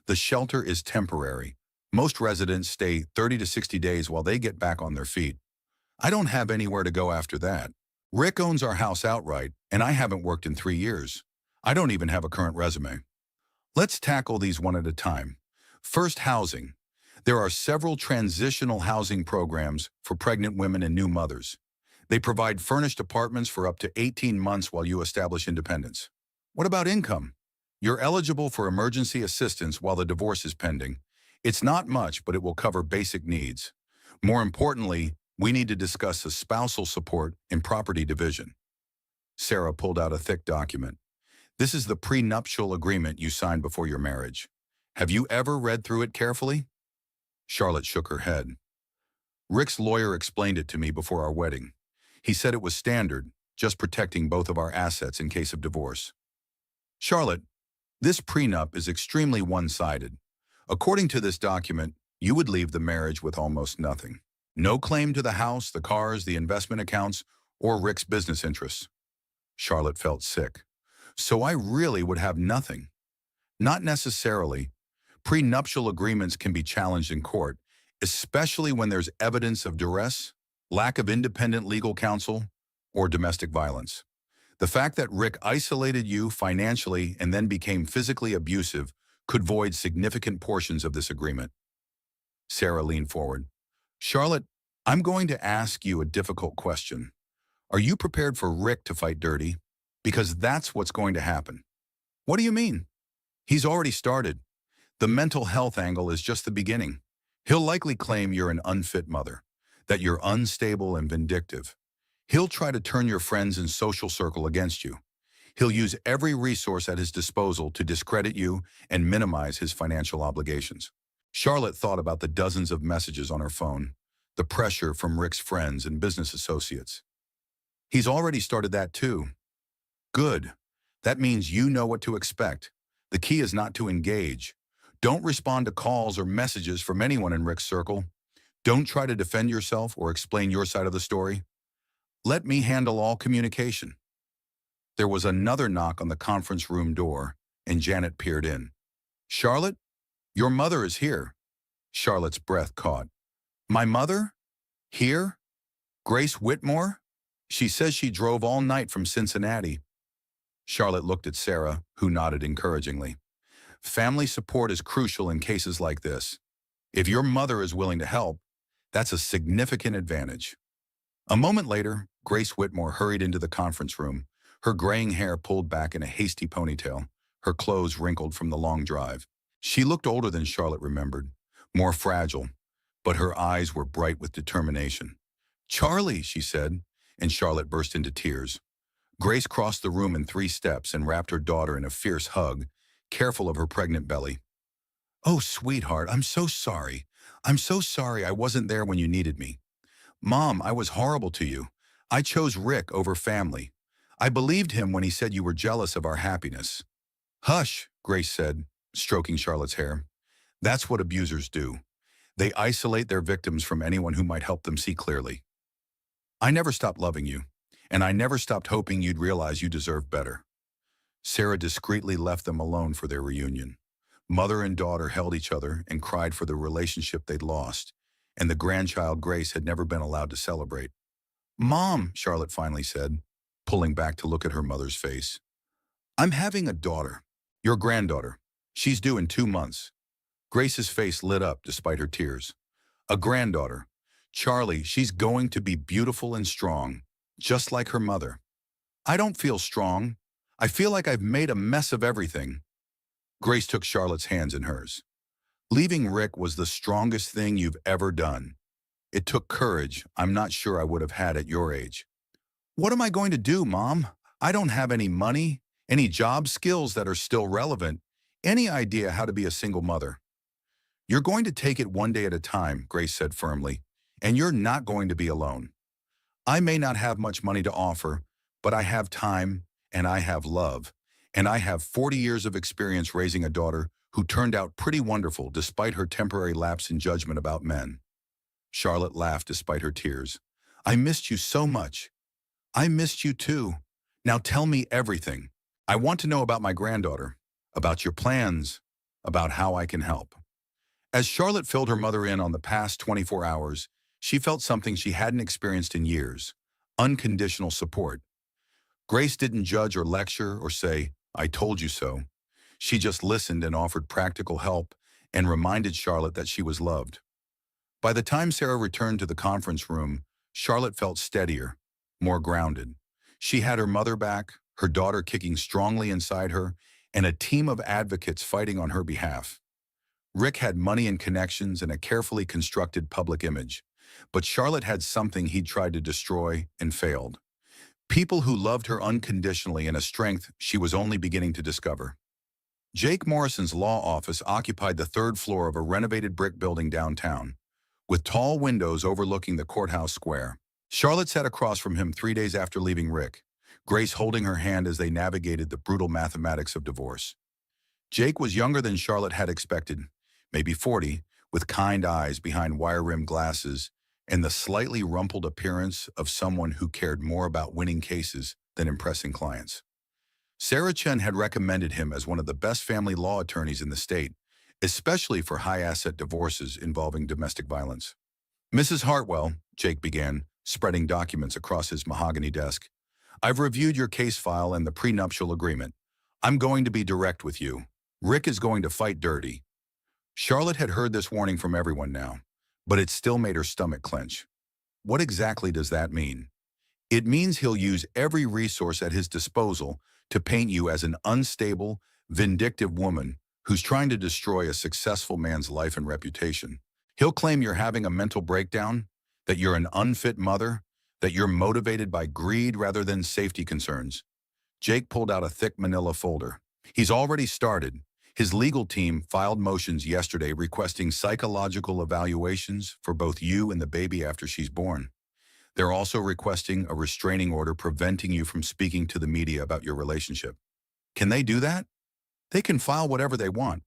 The shelter is temporary. Most residents stay 30 to 60 days while they get back on their feet. I don't have anywhere to go after that. Rick owns our house outright, and I haven't worked in 3 years. I don't even have a current resume." "Let's tackle these one at a time. First, housing. There are several transitional housing programs for pregnant women and new mothers. They provide furnished apartments for up to 18 months while you establish independence." "What about income?" "You're eligible for emergency assistance while the divorce is pending. It's not much, but it will cover basic needs. More importantly, we need to discuss the spousal support and property division." Sarah pulled out a thick document. "This is the prenuptial agreement you signed before your marriage. Have you ever read through it carefully?" Charlotte shook her head. "Rick's lawyer explained it to me before our wedding. He said it was standard, just protecting both of our assets in case of divorce." Charlotte, this prenup is extremely one-sided. According to this document, you would leave the marriage with almost nothing. No claim to the house, the cars, the investment accounts, or Rick's business interests. Charlotte felt sick. So I really would have nothing. Not necessarily. Prenuptial agreements can be challenged in court, especially when there's evidence of duress, lack of independent legal counsel, or domestic violence. The fact that Rick isolated you financially and then became physically abusive could void significant portions of this agreement. Sarah leaned forward. Charlotte, I'm going to ask you a difficult question. Are you prepared for Rick to fight dirty? Because that's what's going to happen. What do you mean? He's already started. The mental health angle is just the beginning. He'll likely claim you're an unfit mother, that you're unstable and vindictive. He'll try to turn your friends and social circle against you. He'll use every resource at his disposal to discredit you and minimize his financial obligations. Charlotte thought about the dozens of messages on her phone, the pressure from Rick's friends and business associates. He's already started that too. Good. That means you know what to expect. The key is not to engage. Don't respond to calls or messages from anyone in Rick's circle. Don't try to defend yourself or explain your side of the story. Let me handle all communication. There was another knock on the conference room door, and Janet peered in. Charlotte, your mother is here. Charlotte's breath caught. My mother? Here? Grace Whitmore? She says she drove all night from Cincinnati. Charlotte looked at Sarah, who nodded encouragingly. Family support is crucial in cases like this. If your mother is willing to help, that's a significant advantage. A moment later, Grace Whitmore hurried into the conference room, her graying hair pulled back in a hasty ponytail, her clothes wrinkled from the long drive. She looked older than Charlotte remembered, more fragile, but her eyes were bright with determination. Charlie, she said, and Charlotte burst into tears. Grace crossed the room in 3 steps and wrapped her daughter in a fierce hug, careful of her pregnant belly. Oh, sweetheart, I'm so sorry. I'm so sorry I wasn't there when you needed me. Mom, I was horrible to you. I chose Rick over family. I believed him when he said you were jealous of our happiness. Hush, Grace said, stroking Charlotte's hair. That's what abusers do. They isolate their victims from anyone who might help them see clearly. I never stopped loving you, and I never stopped hoping you'd realize you deserve better. Sarah discreetly left them alone for their reunion. Mother and daughter held each other and cried for the relationship they'd lost, and the grandchild Grace had never been allowed to celebrate. Mom, Charlotte finally said, pulling back to look at her mother's face. I'm having a daughter, your granddaughter. She's due in 2 months. Grace's face lit up despite her tears. A granddaughter. Charlie, she's going to be beautiful and strong, just like her mother. I don't feel strong. I feel like I've made a mess of everything. Grace took Charlotte's hands in hers. Leaving Rick was the strongest thing you've ever done. It took courage I'm not sure I would have had at your age. What am I going to do, Mom? I don't have any money, any job skills that are still relevant, any idea how to be a single mother. You're going to take it one day at a time, Grace said firmly, and you're not going to be alone. I may not have much money to offer, but I have time, and I have love, and I have 40 years of experience raising a daughter who turned out pretty wonderful despite her temporary lapse in judgment about men. Charlotte laughed despite her tears. I missed you so much. I missed you too. Now tell me everything. I want to know about my granddaughter, about your plans, about how I can help. As Charlotte filled her mother in on the past 24 hours, she felt something she hadn't experienced in years: unconditional support. Grace didn't judge or lecture or say, I told you so. She just listened and offered practical help and reminded Charlotte that she was loved. By the time Sarah returned to the conference room, Charlotte felt steadier, more grounded. She had her mother back, her daughter kicking strongly inside her, and a team of advocates fighting on her behalf. Rick had money and connections and a carefully constructed public image, but Charlotte had something he'd tried to destroy and failed. People who loved her unconditionally and a strength she was only beginning to discover. Jake Morrison's law office occupied the 3rd floor of a renovated brick building downtown, with tall windows overlooking the courthouse square. Charlotte sat across from him 3 days after leaving Rick, Grace holding her hand as they navigated the brutal mathematics of divorce. Jake was younger than Charlotte had expected, maybe 40, with kind eyes behind wire-rimmed glasses and the slightly rumpled appearance of someone who cared more about winning cases than impressing clients. Sarah Chen had recommended him as one of the best family law attorneys in the state, especially for high-asset divorces involving domestic violence. Mrs. Hartwell, Jake began, spreading documents across his mahogany desk. I've reviewed your case file and the prenuptial agreement. I'm going to be direct with you. Rick is going to fight dirty. Charlotte had heard this warning from everyone now, but it still made her stomach clench. What exactly does that mean? It means he'll use every resource at his disposal to paint you as an unstable, vindictive woman who's trying to destroy a successful man's life and reputation. He'll claim you're having a mental breakdown, that you're an unfit mother, that you're motivated by greed rather than safety concerns. Jake pulled out a thick manila folder. He's already started. His legal team filed motions yesterday requesting psychological evaluations for both you and the baby after she's born. They're also requesting a restraining order preventing you from speaking to the media about your relationship. Can they do that? They can file whatever they want.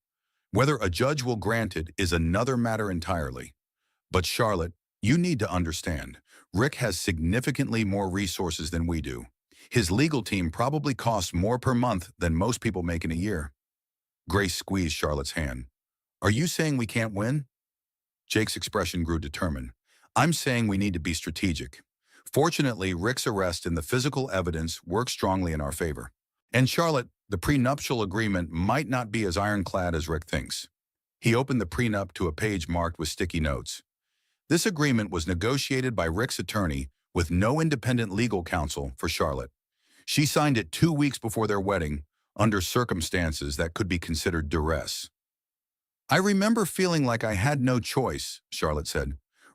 Whether a judge will grant it is another matter entirely. But Charlotte, you need to understand, Rick has significantly more resources than we do. His legal team probably costs more per month than most people make in a year. Grace squeezed Charlotte's hand. Are you saying we can't win? Jake's expression grew determined. I'm saying we need to be strategic. Fortunately, Rick's arrest and the physical evidence work strongly in our favor. And Charlotte, the prenuptial agreement might not be as ironclad as Rick thinks. He opened the prenup to a page marked with sticky notes. This agreement was negotiated by Rick's attorney with no independent legal counsel for Charlotte. She signed it 2 weeks before their wedding, under circumstances that could be considered duress. I remember feeling like I had no choice, Charlotte said.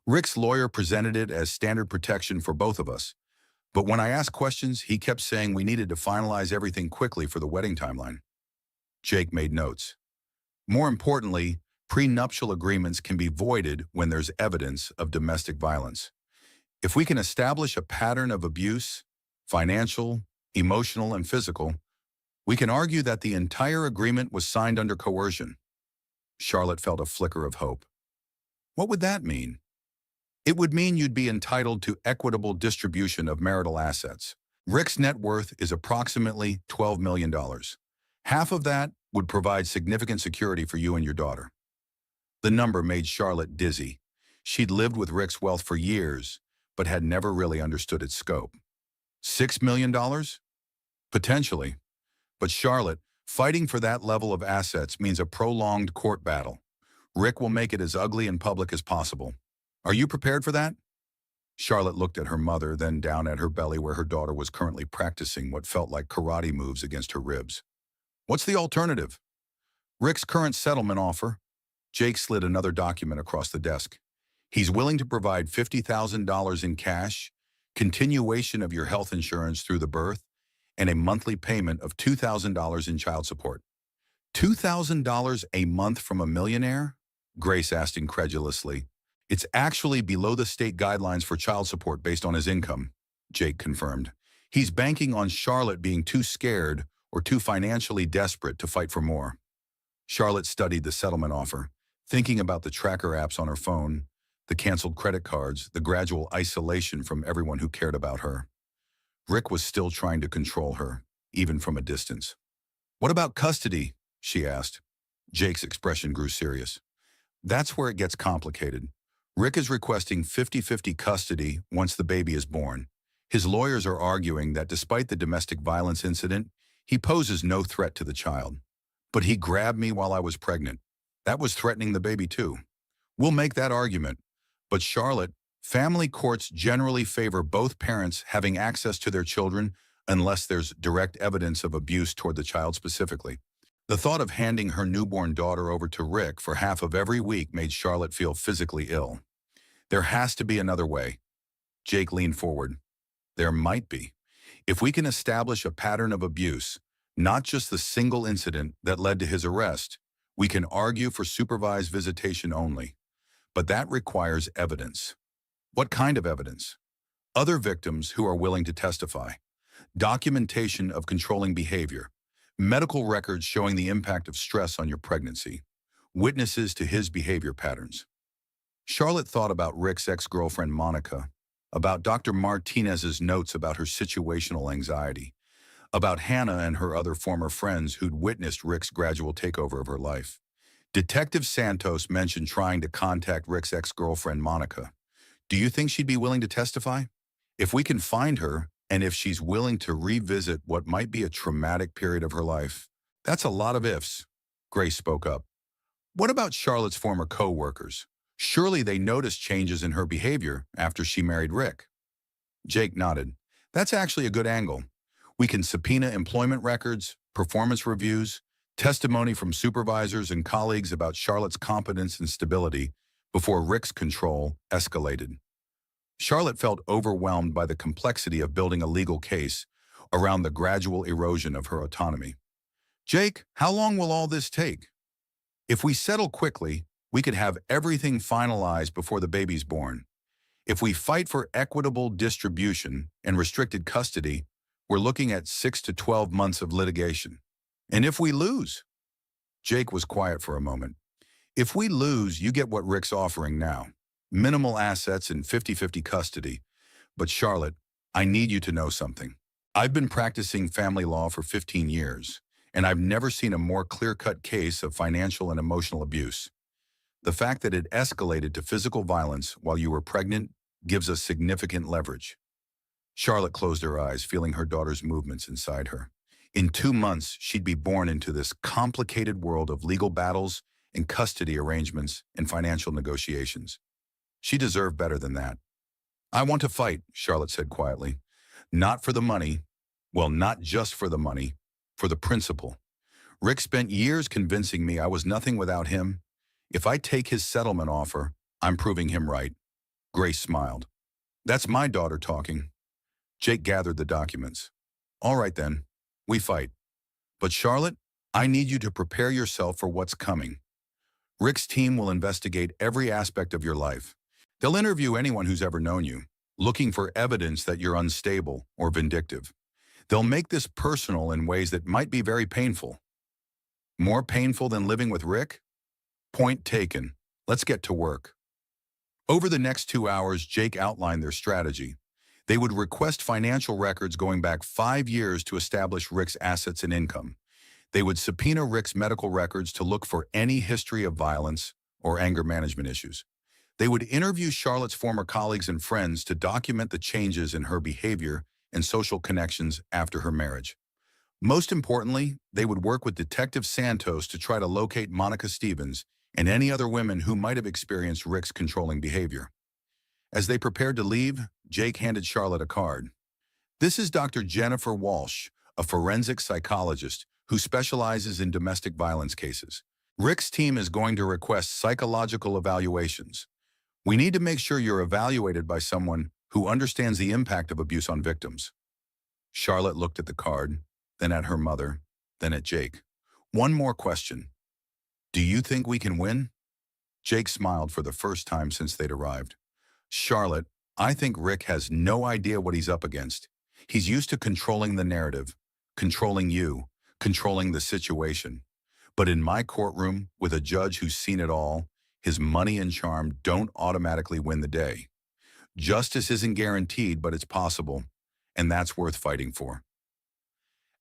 Rick's lawyer presented it as standard protection for both of us. But when I asked questions, he kept saying we needed to finalize everything quickly for the wedding timeline. Jake made notes. More importantly, prenuptial agreements can be voided when there's evidence of domestic violence. If we can establish a pattern of abuse, financial, emotional, and physical, we can argue that the entire agreement was signed under coercion. Charlotte felt a flicker of hope. What would that mean? It would mean you'd be entitled to equitable distribution of marital assets. Rick's net worth is approximately $12 million. Half of that would provide significant security for you and your daughter. The number made Charlotte dizzy. She'd lived with Rick's wealth for years, but had never really understood its scope. $6 million? Potentially. But Charlotte, fighting for that level of assets means a prolonged court battle. Rick will make it as ugly in public as possible. Are you prepared for that? Charlotte looked at her mother, then down at her belly where her daughter was currently practicing what felt like karate moves against her ribs. What's the alternative? Rick's current settlement offer. Jake slid another document across the desk. He's willing to provide $50,000 in cash, continuation of your health insurance through the birth, and a monthly payment of $2,000 in child support. $2,000 a month from a millionaire? Grace asked incredulously. It's actually below the state guidelines for child support based on his income, Jake confirmed. He's banking on Charlotte being too scared or too financially desperate to fight for more. Charlotte studied the settlement offer, thinking about the tracker apps on her phone, the canceled credit cards, the gradual isolation from everyone who cared about her. Rick was still trying to control her, even from a distance. What about custody? She asked. Jake's expression grew serious. That's where it gets complicated. Rick is requesting 50-50 custody once the baby is born. His lawyers are arguing that despite the domestic violence incident, he poses no threat to the child. But he grabbed me while I was pregnant. That was threatening the baby too. We'll make that argument. But Charlotte, family courts generally favor both parents having access to their children unless there's direct evidence of abuse toward the child specifically. The thought of handing her newborn daughter over to Rick for half of every week made Charlotte feel physically ill. There has to be another way. Jake leaned forward. There might be. If we can establish a pattern of abuse, not just the single incident that led to his arrest, we can argue for supervised visitation only. But that requires evidence. What kind of evidence? Other victims who are willing to testify. documentation of controlling behavior, medical records showing the impact of stress on your pregnancy, witnesses to his behavior patterns. Charlotte thought about Rick's ex-girlfriend Monica, about Dr. Martinez's notes about her situational anxiety, about Hannah and her other former friends who'd witnessed Rick's gradual takeover of her life. Detective Santos mentioned trying to contact Rick's ex-girlfriend Monica. Do you think she'd be willing to testify? If we can find her, and if she's willing to revisit what might be a traumatic period of her life, that's a lot of ifs. Grace spoke up. What about Charlotte's former co-workers? Surely they noticed changes in her behavior after she married Rick. Jake nodded. That's actually a good angle. We can subpoena employment records, performance reviews, testimony from supervisors and colleagues about Charlotte's competence and stability before Rick's control escalated. Charlotte felt overwhelmed by the complexity of building a legal case around the gradual erosion of her autonomy. Jake, how long will all this take? If we settle quickly, we could have everything finalized before the baby's born. If we fight for equitable distribution and restricted custody, we're looking at 6 to 12 months of litigation. And if we lose? Jake was quiet for a moment. If we lose, you get what Rick's offering now. Minimal assets and 50-50 custody. But Charlotte, I need you to know something. I've been practicing family law for 15 years, and I've never seen a more clear-cut case of financial and emotional abuse. The fact that it escalated to physical violence while you were pregnant gives us significant leverage. Charlotte closed her eyes, feeling her daughter's movements inside her. In 2 months, she'd be born into this complicated world of legal battles and custody arrangements and financial negotiations. She deserved better than that. I want to fight, Charlotte said quietly. Not for the money. Well, not just for the money. For the principle. Rick spent years convincing me I was nothing without him. If I take his settlement offer, I'm proving him right. Grace smiled. That's my daughter talking. Jake gathered the documents. All right then, we fight. But Charlotte, I need you to prepare yourself for what's coming. Rick's team will investigate every aspect of your life. They'll interview anyone who's ever known you, looking for evidence that you're unstable or vindictive. They'll make this personal in ways that might be very painful. More painful than living with Rick? Point taken. Let's get to work. Over the next 2 hours, Jake outlined their strategy. They would request financial records going back 5 years to establish Rick's assets and income. They would subpoena Rick's medical records to look for any history of violence or anger management issues. They would interview Charlotte's former colleagues and friends to document the changes in her behavior and social connections after her marriage. Most importantly, they would work with Detective Santos to try to locate Monica Stevens and any other women who might have experienced Rick's controlling behavior. As they prepared to leave, Jake handed Charlotte a card. This is Dr. Jennifer Walsh, a forensic psychologist who specializes in domestic violence cases. Rick's team is going to request psychological evaluations. We need to make sure you're evaluated by someone who understands the impact of abuse on victims. Charlotte looked at the card, then at her mother, then at Jake. One more question. Do you think we can win? Jake smiled for the first time since they'd arrived. Charlotte, I think Rick has no idea what he's up against. He's used to controlling the narrative, controlling you, controlling the situation. But in my courtroom, with a judge who's seen it all, his money and charm don't automatically win the day. Justice isn't guaranteed, but it's possible, and that's worth fighting for.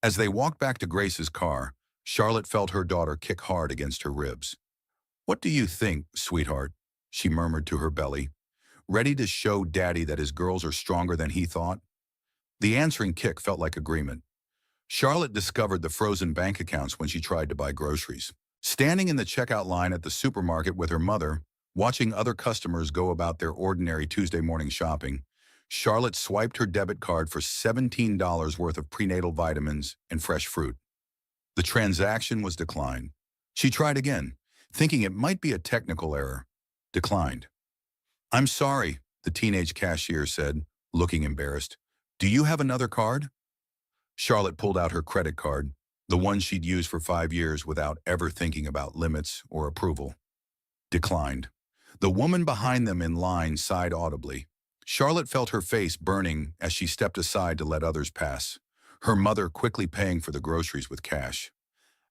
As they walked back to Grace's car, Charlotte felt her daughter kick hard against her ribs. What do you think, sweetheart? She murmured to her belly, ready to show Daddy that his girls are stronger than he thought. The answering kick felt like agreement. Charlotte discovered the frozen bank accounts when she tried to buy groceries. Standing in the checkout line at the supermarket with her mother, watching other customers go about their ordinary Tuesday morning shopping, Charlotte swiped her debit card for $17 worth of prenatal vitamins and fresh fruit. The transaction was declined. She tried again, thinking it might be a technical error. Declined. I'm sorry, the teenage cashier said, looking embarrassed. Do you have another card? Charlotte pulled out her credit card, the one she'd used for 5 years without ever thinking about limits or approval. Declined. The woman behind them in line sighed audibly. Charlotte felt her face burning as she stepped aside to let others pass. her mother quickly paying for the groceries with cash.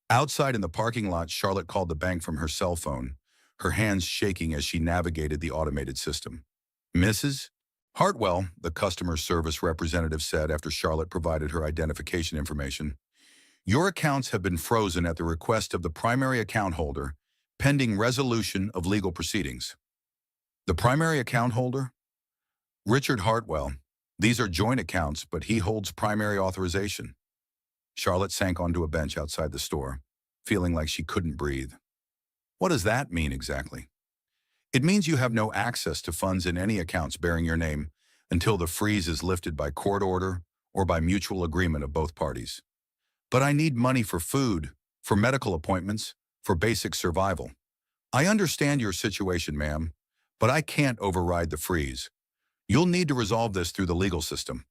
Outside in the parking lot, Charlotte called the bank from her cell phone, her hands shaking as she navigated the automated system. Mrs. Hartwell, the customer service representative said after Charlotte provided her identification information, your accounts have been frozen at the request of the primary account holder, pending resolution of legal proceedings. The primary account holder? Richard Hartwell. These are joint accounts, but he holds primary authorization. Charlotte sank onto a bench outside the store, feeling like she couldn't breathe. What does that mean exactly? It means you have no access to funds in any accounts bearing your name until the freeze is lifted by court order or by mutual agreement of both parties. But I need money for food, for medical appointments, for basic survival. I understand your situation, ma'am, but I can't override the freeze. You'll need to resolve this through the legal system.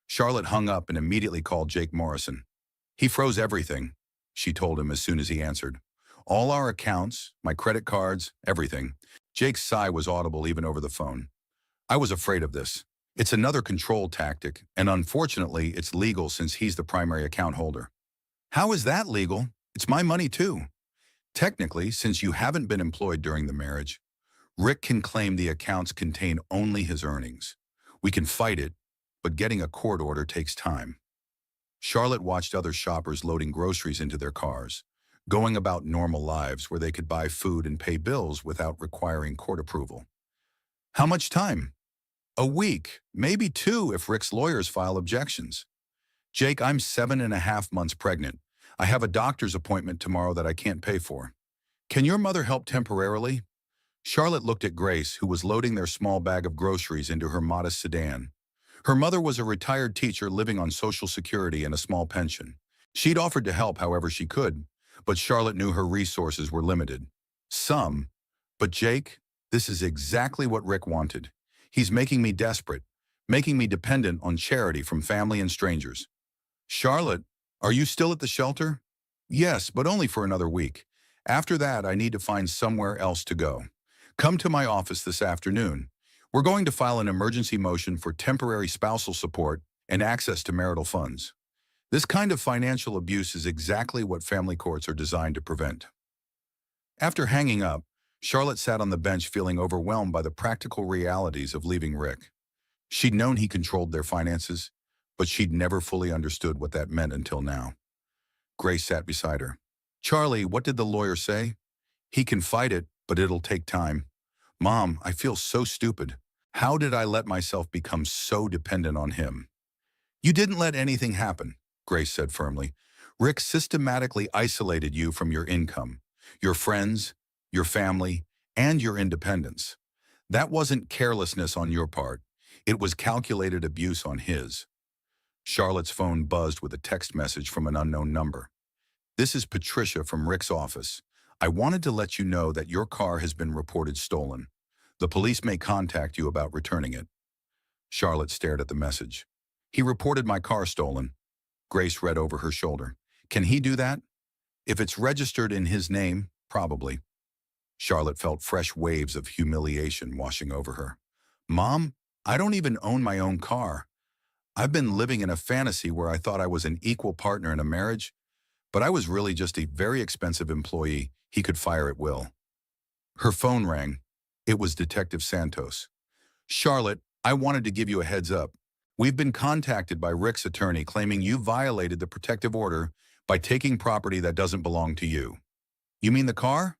Charlotte hung up and immediately called Jake Morrison. He froze everything, she told him as soon as he answered. All our accounts, my credit cards, everything. Jake's sigh was audible even over the phone. I was afraid of this. It's another control tactic, and unfortunately, it's legal since he's the primary account holder. How is that legal? It's my money too. Technically, since you haven't been employed during the marriage, Rick can claim the accounts contain only his earnings. We can fight it, but getting a court order takes time. Charlotte watched other shoppers loading groceries into their cars, going about normal lives where they could buy food and pay bills without requiring court approval. How much time? A week, maybe 2 if Rick's lawyers file objections. Jake, I'm 7.5 months pregnant. I have a doctor's appointment tomorrow that I can't pay for. Can your mother help temporarily? Charlotte looked at Grace, who was loading their small bag of groceries into her modest sedan. Her mother was a retired teacher living on Social Security and a small pension. She'd offered to help however she could, but Charlotte knew her resources were limited. Some. But Jake, this is exactly what Rick wanted. He's making me desperate, making me dependent on charity from family and strangers. Charlotte, are you still at the shelter? Yes, but only for another week. After that, I need to find somewhere else to go. Come to my office this afternoon. We're going to file an emergency motion for temporary spousal support and access to marital funds. This kind of financial abuse is exactly what family courts are designed to prevent. After hanging up, Charlotte sat on the bench feeling overwhelmed by the practical realities of leaving Rick. She'd known he controlled their finances, but she'd never fully understood what that meant until now. Grace sat beside her. Charlie, what did the lawyer say? He can fight it, but it'll take time. Mom, I feel so stupid. How did I let myself become so dependent on him? You didn't let anything happen, Grace said firmly. Rick systematically isolated you from your income, your friends, your family, and your independence. That wasn't carelessness on your part. It was calculated abuse on his. Charlotte's phone buzzed with a text message from an unknown number. This is Patricia from Rick's office. I wanted to let you know that your car has been reported stolen. The police may contact you about returning it. Charlotte stared at the message. He reported my car stolen. Grace read over her shoulder. Can he do that? If it's registered in his name, probably. Charlotte felt fresh waves of humiliation washing over her. Mom, I don't even own my own car. I've been living in a fantasy where I thought I was an equal partner in a marriage, but I was really just a very expensive employee he could fire at will. Her phone rang. It was Detective Santos. Charlotte, I wanted to give you a heads up. We've been contacted by Rick's attorney claiming you violated the protective order by taking property that doesn't belong to you. You mean the car?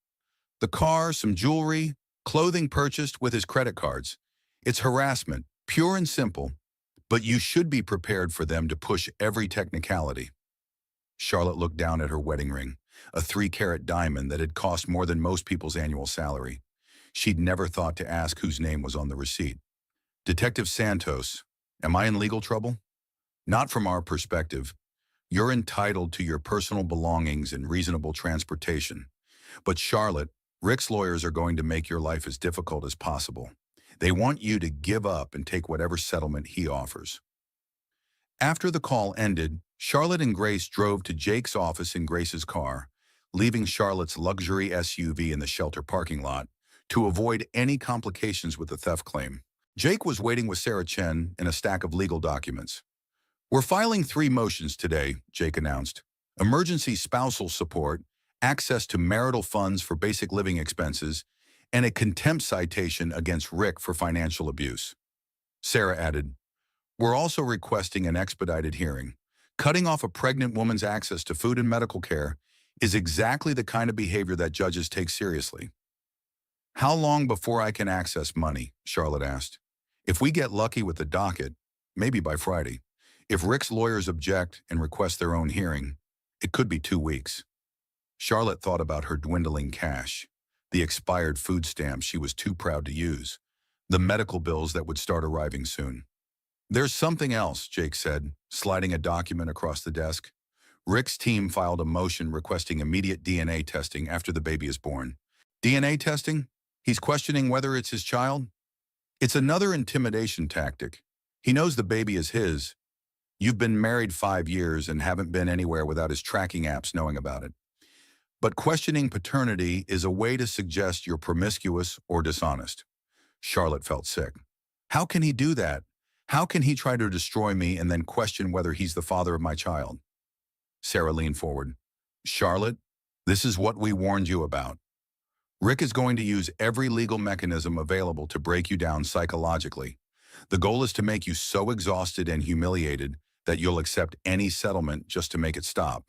The car, some jewelry, clothing purchased with his credit cards. It's harassment, pure and simple, but you should be prepared for them to push every technicality. Charlotte looked down at her wedding ring, a 3-carat diamond that had cost more than most people's annual salary. She'd never thought to ask whose name was on the receipt. Detective Santos, am I in legal trouble? Not from our perspective. You're entitled to your personal belongings and reasonable transportation. But Charlotte, Rick's lawyers are going to make your life as difficult as possible. They want you to give up and take whatever settlement he offers. After the call ended, Charlotte and Grace drove to Jake's office in Grace's car, leaving Charlotte's luxury SUV in the shelter parking lot to avoid any complications with the theft claim. Jake was waiting with Sarah Chen and a stack of legal documents. We're filing 3 motions today, Jake announced. Emergency spousal support, access to marital funds for basic living expenses, and a contempt citation against Rick for financial abuse. Sarah added, we're also requesting an expedited hearing. Cutting off a pregnant woman's access to food and medical care is exactly the kind of behavior that judges take seriously. How long before I can access money? Charlotte asked. If we get lucky with the docket, maybe by Friday. If Rick's lawyers object and request their own hearing, it could be 2 weeks. Charlotte thought about her dwindling cash, the expired food stamps she was too proud to use, the medical bills that would start arriving soon. There's something else, Jake said, sliding a document across the desk. Rick's team filed a motion requesting immediate DNA testing after the baby is born. DNA testing? He's questioning whether it's his child? It's another intimidation tactic. He knows the baby is his. You've been married 5 years and haven't been anywhere without his tracking apps knowing about it. But questioning paternity is a way to suggest you're promiscuous or dishonest. Charlotte felt sick. How can he do that? How can he try to destroy me and then question whether he's the father of my child? Sarah leaned forward. Charlotte, this is what we warned you about. Rick is going to use every legal mechanism available to break you down psychologically. The goal is to make you so exhausted and humiliated that you'll accept any settlement just to make it stop.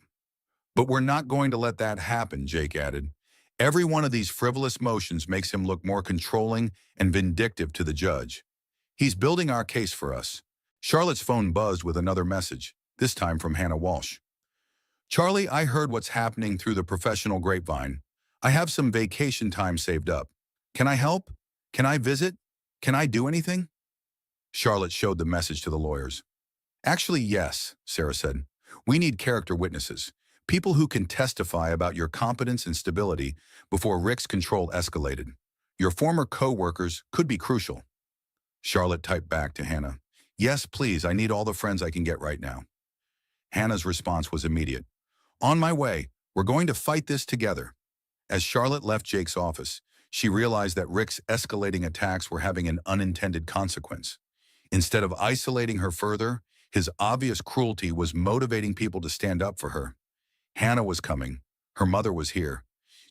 But we're not going to let that happen, Jake added. Every one of these frivolous motions makes him look more controlling and vindictive to the judge. He's building our case for us. Charlotte's phone buzzed with another message, this time from Hannah Walsh. Charlie, I heard what's happening through the professional grapevine. I have some vacation time saved up. Can I help? Can I visit? Can I do anything? Charlotte showed the message to the lawyers. Actually, yes, Sarah said. We need character witnesses, people who can testify about your competence and stability before Rick's control escalated. Your former co-workers could be crucial. Charlotte typed back to Hannah. Yes, please, I need all the friends I can get right now. Hannah's response was immediate. On my way, we're going to fight this together. As Charlotte left Jake's office, she realized that Rick's escalating attacks were having an unintended consequence. Instead of isolating her further, his obvious cruelty was motivating people to stand up for her. Hannah was coming. Her mother was here.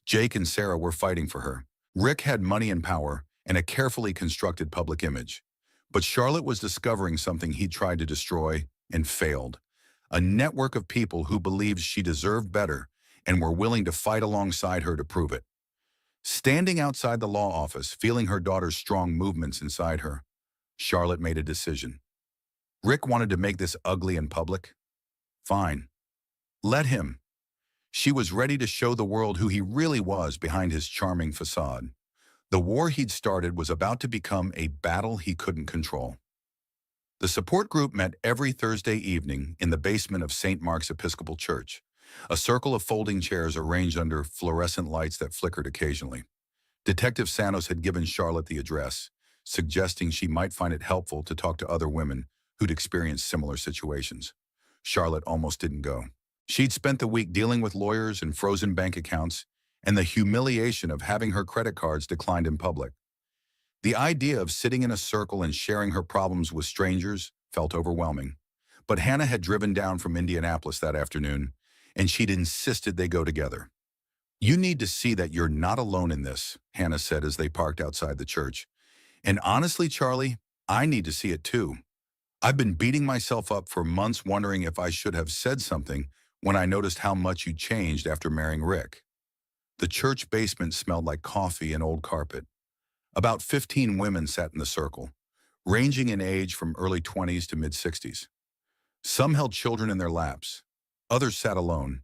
Jake and Sarah were fighting for her. Rick had money and power and a carefully constructed public image. But Charlotte was discovering something he tried to destroy and failed. A network of people who believed she deserved better and were willing to fight alongside her to prove it. Standing outside the law office, feeling her daughter's strong movements inside her, Charlotte made a decision. Rick wanted to make this ugly in public? Fine. Let him. She was ready to show the world who he really was behind his charming facade. The war he'd started was about to become a battle he couldn't control. The support group met every Thursday evening in the basement of St. Mark's Episcopal Church, a circle of folding chairs arranged under fluorescent lights that flickered occasionally. Detective Santos had given Charlotte the address, suggesting she might find it helpful to talk to other women who'd experienced similar situations. Charlotte almost didn't go. She'd spent the week dealing with lawyers and frozen bank accounts and the humiliation of having her credit cards declined in public. The idea of sitting in a circle and sharing her problems with strangers felt overwhelming. But Hannah had driven down from Indianapolis that afternoon, and she'd insisted they go together. You need to see that you're not alone in this, Hannah said as they parked outside the church. And honestly, Charlie, I need to see it too. I've been beating myself up for months wondering if I should have said something when I noticed how much you changed after marrying Rick. The church basement smelled like coffee and old carpet. About 15 women sat in the circle, ranging in age from early 20s to mid-60s. Some held children in their laps. Others sat alone,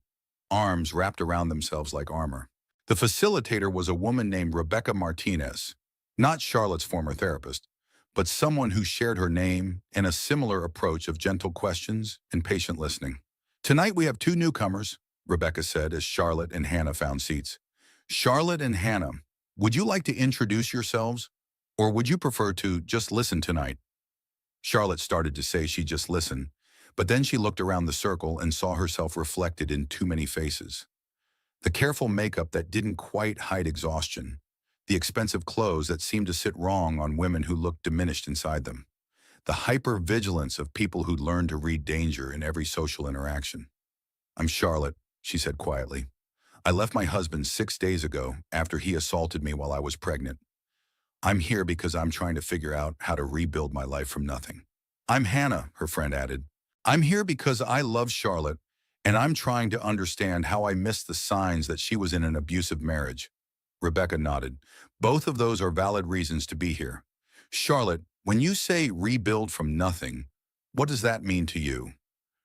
arms wrapped around themselves like armor. The facilitator was a woman named Rebecca Martinez, not Charlotte's former therapist, but someone who shared her name and a similar approach of gentle questions and patient listening. Tonight we have 2 newcomers, Rebecca said as Charlotte and Hannah found seats. Charlotte and Hannah, would you like to introduce yourselves, or would you prefer to just listen tonight? Charlotte started to say she'd just listen, but then she looked around the circle and saw herself reflected in too many faces. The careful makeup that didn't quite hide exhaustion, the expensive clothes that seemed to sit wrong on women who looked diminished inside them, the hyper-vigilance of people who'd learned to read danger in every social interaction. "I'm Charlotte," she said quietly. "I left my husband 6 days ago after he assaulted me while I was pregnant. I'm here because I'm trying to figure out how to rebuild my life from nothing." "I'm Hannah," her friend added. "I'm here because I love Charlotte, and I'm trying to understand how I missed the signs that she was in an abusive marriage." Rebecca nodded. "Both of those are valid reasons to be here. Charlotte, when you say rebuild from nothing, what does that mean to you?"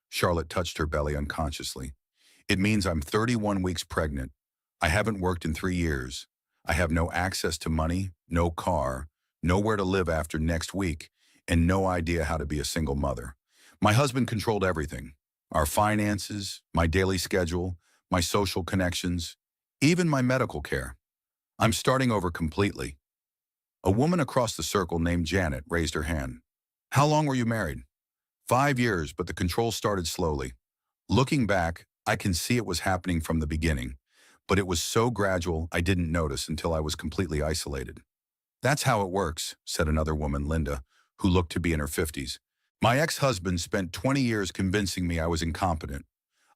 Charlotte touched her belly unconsciously. "It means I'm 31 weeks pregnant. I haven't worked in 3 years. I have no access to money, no car, nowhere to live after next week, and no idea how to be a single mother. My husband controlled everything. Our finances, my daily schedule, my social connections, even my medical care. I'm starting over completely." A woman across the circle named Janet raised her hand. "How long were you married?" 5 years, but the control started slowly. Looking back, I can see it was happening from the beginning, but it was so gradual I didn't notice until I was completely isolated." "That's how it works," said another woman, Linda, who looked to be in her 50s. "My ex-husband spent 20 years convincing me I was incompetent.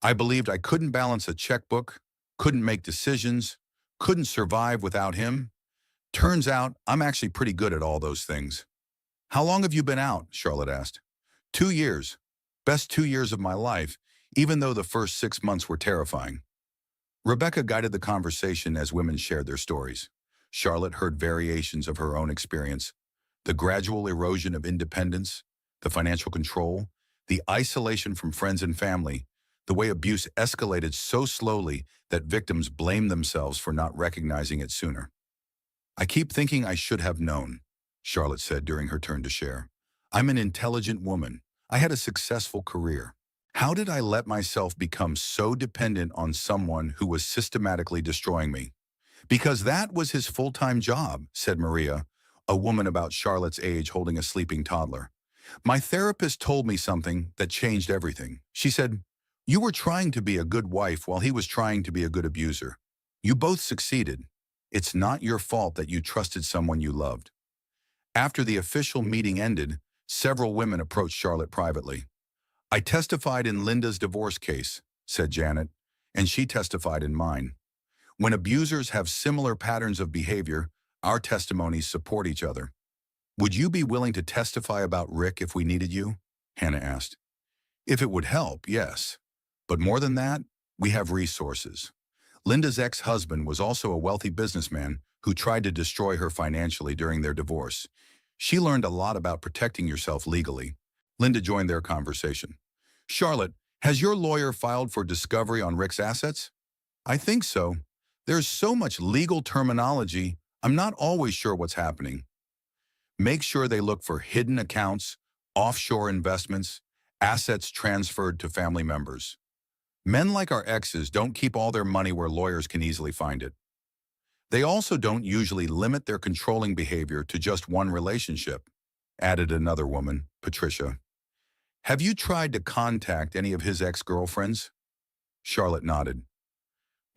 I believed I couldn't balance a checkbook, couldn't make decisions, couldn't survive without him. Turns out I'm actually pretty good at all those things." "How long have you been out?" Charlotte asked. 2 years. Best 2 years of my life, even though the first 6 months were terrifying." Rebecca guided the conversation as women shared their stories. Charlotte heard variations of her own experience: the gradual erosion of independence, the financial control, the isolation from friends and family, the way abuse escalated so slowly that victims blamed themselves for not recognizing it sooner. "I keep thinking I should have known," Charlotte said during her turn to share. "I'm an intelligent woman. I had a successful career. How did I let myself become so dependent on someone who was systematically destroying me?" "Because that was his full-time job," said Maria, a woman about Charlotte's age holding a sleeping toddler. "My therapist told me something that changed everything. She said, 'You were trying to be a good wife while he was trying to be a good abuser. You both succeeded. It's not your fault that you trusted someone you loved.'" After the official meeting ended, several women approached Charlotte privately. "I testified in Linda's divorce case," said Janet, "and she testified in mine. When abusers have similar patterns of behavior, our testimonies support each other." "Would you be willing to testify about Rick if we needed you?" Hannah asked. "If it would help, yes. But more than that, we have resources." Linda's ex-husband was also a wealthy businessman who tried to destroy her financially during their divorce. She learned a lot about protecting yourself legally. Linda joined their conversation. "Charlotte, has your lawyer filed for discovery on Rick's assets?" "I think so. There's so much legal terminology, I'm not always sure what's happening." "Make sure they look for hidden accounts, offshore investments, assets transferred to family members. Men like our exes don't keep all their money where lawyers can easily find it. They also don't usually limit their controlling behavior to just one relationship," added another woman, Patricia. "Have you tried to contact any of his ex-girlfriends?" Charlotte nodded.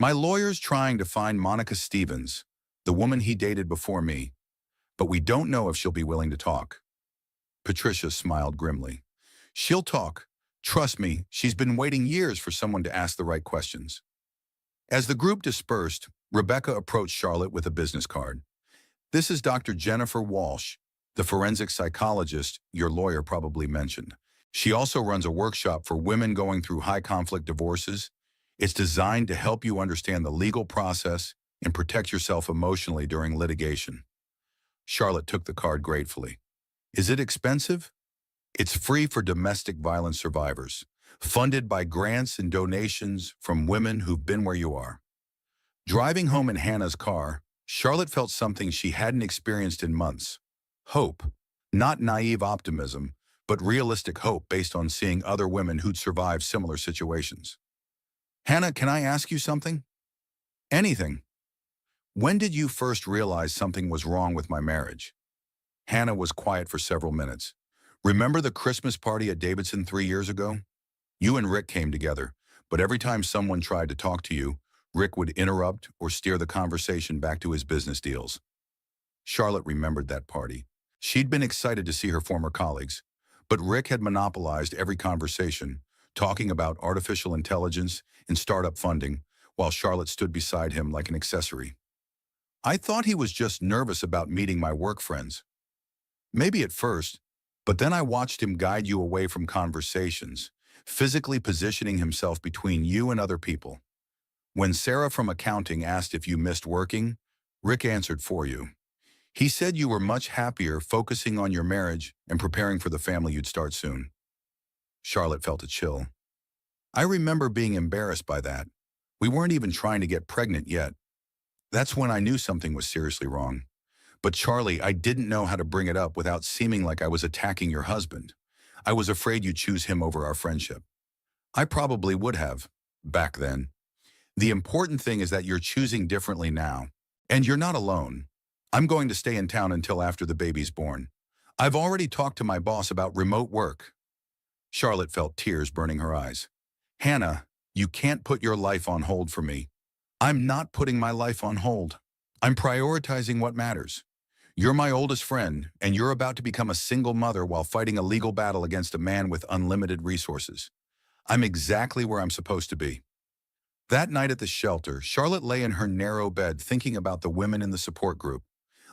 "My lawyer's trying to find Monica Stevens, the woman he dated before me, but we don't know if she'll be willing to talk." Patricia smiled grimly. "She'll talk. Trust me, she's been waiting years for someone to ask the right questions." As the group dispersed, Rebecca approached Charlotte with a business card. "This is Dr. Jennifer Walsh, the forensic psychologist your lawyer probably mentioned. She also runs a workshop for women going through high-conflict divorces. It's designed to help you understand the legal process and protect yourself emotionally during litigation." Charlotte took the card gratefully. "Is it expensive?" "It's free for domestic violence survivors, funded by grants and donations from women who've been where you are." Driving home in Hannah's car, Charlotte felt something she hadn't experienced in months: hope. Not naive optimism, but realistic hope based on seeing other women who'd survived similar situations. "Hannah, can I ask you something?" "Anything." "When did you first realize something was wrong with my marriage?" Hannah was quiet for several minutes. "Remember the Christmas party at Davidson 3 years ago? You and Rick came together, but every time someone tried to talk to you, Rick would interrupt or steer the conversation back to his business deals." Charlotte remembered that party. She'd been excited to see her former colleagues. But Rick had monopolized every conversation, talking about artificial intelligence and startup funding, while Charlotte stood beside him like an accessory. I thought he was just nervous about meeting my work friends. Maybe at first, but then I watched him guide you away from conversations, physically positioning himself between you and other people. When Sarah from accounting asked if you missed working, Rick answered for you. He said you were much happier focusing on your marriage and preparing for the family you'd start soon. Charlotte felt a chill. I remember being embarrassed by that. We weren't even trying to get pregnant yet. That's when I knew something was seriously wrong. But Charlie, I didn't know how to bring it up without seeming like I was attacking your husband. I was afraid you'd choose him over our friendship. I probably would have, back then. The important thing is that you're choosing differently now. And you're not alone. I'm going to stay in town until after the baby's born. I've already talked to my boss about remote work. Charlotte felt tears burning her eyes. Hannah, you can't put your life on hold for me. I'm not putting my life on hold. I'm prioritizing what matters. You're my oldest friend, and you're about to become a single mother while fighting a legal battle against a man with unlimited resources. I'm exactly where I'm supposed to be. That night at the shelter, Charlotte lay in her narrow bed thinking about the women in the support group.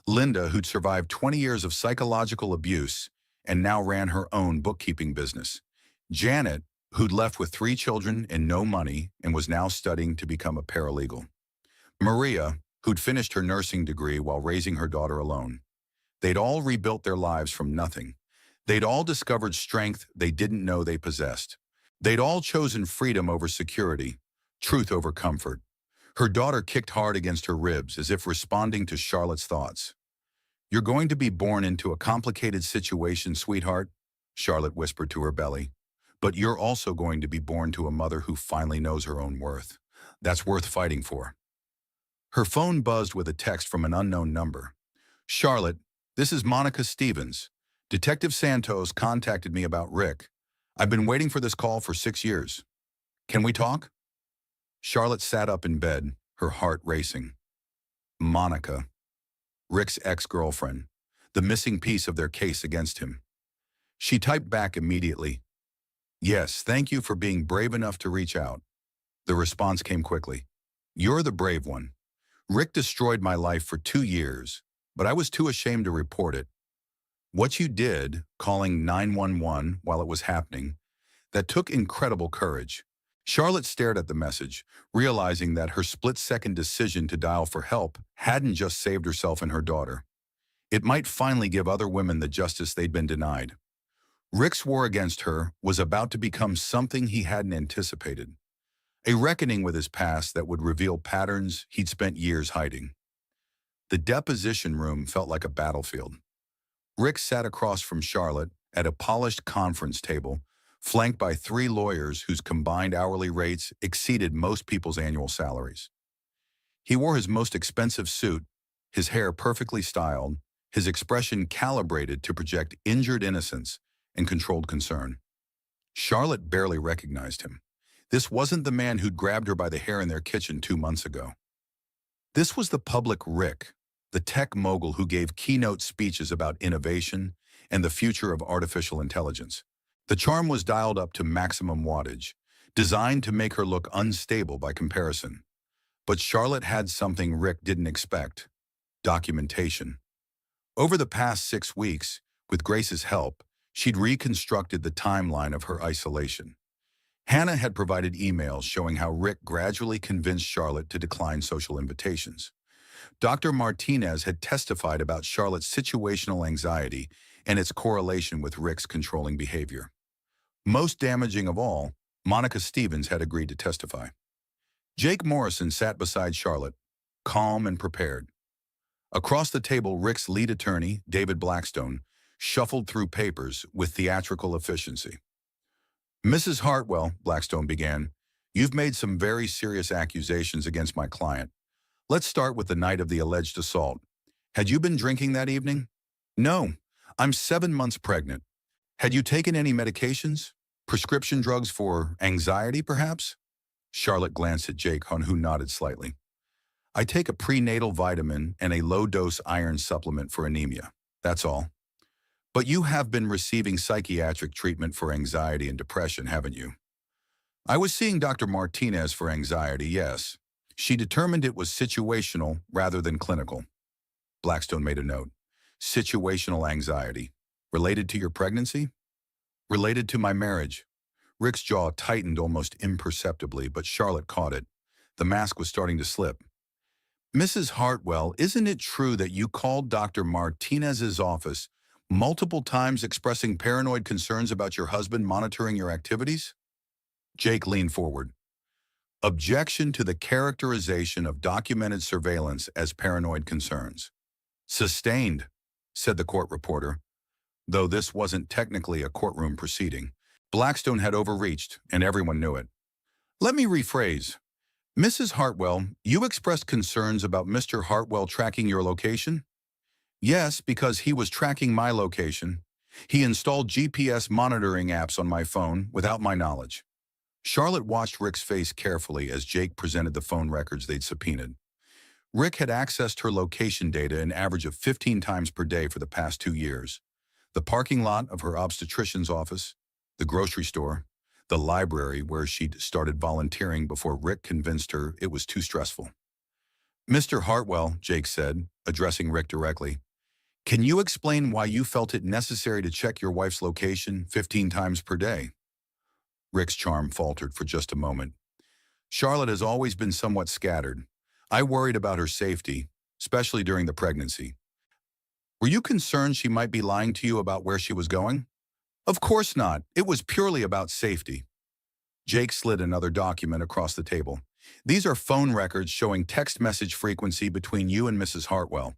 Linda, who'd survived 20 years of psychological abuse and now ran her own bookkeeping business. Janet, who'd left with 3 children and no money and was now studying to become a paralegal. Maria, who'd finished her nursing degree while raising her daughter alone. They'd all rebuilt their lives from nothing. They'd all discovered strength they didn't know they possessed. They'd all chosen freedom over security, truth over comfort. Her daughter kicked hard against her ribs as if responding to Charlotte's thoughts. You're going to be born into a complicated situation, sweetheart, Charlotte whispered to her belly. But you're also going to be born to a mother who finally knows her own worth. That's worth fighting for. Her phone buzzed with a text from an unknown number. Charlotte, this is Monica Stevens. Detective Santos contacted me about Rick. I've been waiting for this call for 6 years. Can we talk? Charlotte sat up in bed, her heart racing. Monica, Rick's ex-girlfriend, the missing piece of their case against him. She typed back immediately. Yes, thank you for being brave enough to reach out. The response came quickly. You're the brave one. Rick destroyed my life for 2 years, but I was too ashamed to report it. What you did, calling 911 while it was happening, that took incredible courage. Charlotte stared at the message, realizing that her split-second decision to dial for help hadn't just saved herself and her daughter. It might finally give other women the justice they'd been denied. Rick's war against her was about to become something he hadn't anticipated. A reckoning with his past that would reveal patterns he'd spent years hiding. The deposition room felt like a battlefield. Rick sat across from Charlotte at a polished conference table, flanked by 3 lawyers whose combined hourly rates exceeded most people's annual salaries. He wore his most expensive suit, his hair perfectly styled, his expression calibrated to project injured innocence and controlled concern. Charlotte barely recognized him. This wasn't the man who'd grabbed her by the hair in their kitchen 2 months ago. This was the public Rick, the tech mogul who gave keynote speeches about innovation and the future of artificial intelligence. The charm was dialed up to maximum wattage, designed to make her look unstable by comparison. But Charlotte had something Rick didn't expect: documentation. Over the past 6 weeks, with Grace's help, she'd reconstructed the timeline of her isolation. Hannah had provided emails showing how Rick gradually convinced Charlotte to decline social invitations. Dr. Martinez had testified about Charlotte's situational anxiety and its correlation with Rick's controlling behavior. Most damaging of all, Monica Stevens had agreed to testify. Jake Morrison sat beside Charlotte, calm and prepared. Across the table, Rick's lead attorney, David Blackstone, shuffled through papers with theatrical efficiency. Mrs. Hartwell, Blackstone began, you've made some very serious accusations against my client. Let's start with the night of the alleged assault. Had you been drinking that evening? No, I'm 7 months pregnant. Had you taken any medications? Prescription drugs for anxiety, perhaps? Charlotte glanced at Jake, who nodded slightly. I take a prenatal vitamin and a low-dose iron supplement for anemia. That's all. But you have been receiving psychiatric treatment for anxiety and depression, haven't you? I was seeing Dr. Martinez for anxiety, yes. She determined it was situational rather than clinical. Blackstone made a note. Situational anxiety. Related to your pregnancy? Related to my marriage. Rick's jaw tightened almost imperceptibly, but Charlotte caught it. The mask was starting to slip. Mrs. Hartwell, isn't it true that you called Dr. Martinez's office multiple times expressing paranoid concerns about your husband monitoring your activities? Jake leaned forward. Objection to the characterization of documented surveillance as paranoid concerns. Sustained, said the court reporter, though this wasn't technically a courtroom proceeding. Blackstone had overreached, and everyone knew it. Let me rephrase. Mrs. Hartwell, you expressed concerns about Mr. Hartwell tracking your location? Yes, because he was tracking my location. He installed GPS monitoring apps on my phone without my knowledge. Charlotte watched Rick's face carefully as Jake presented the phone records they'd subpoenaed. Rick had accessed her location data an average of 15 times per day for the past 2 years. The parking lot of her obstetrician's office, the grocery store, the library where she'd started volunteering before Rick convinced her it was too stressful. Mr. Hartwell, Jake said, addressing Rick directly, can you explain why you felt it necessary to check your wife's location 15 times per day? Rick's charm faltered for just a moment. Charlotte has always been somewhat scattered. I worried about her safety, especially during the pregnancy. Were you concerned she might be lying to you about where she was going? Of course not. It was purely about safety. Jake slid another document across the table. These are phone records showing text message frequency between you and Mrs. Hartwell.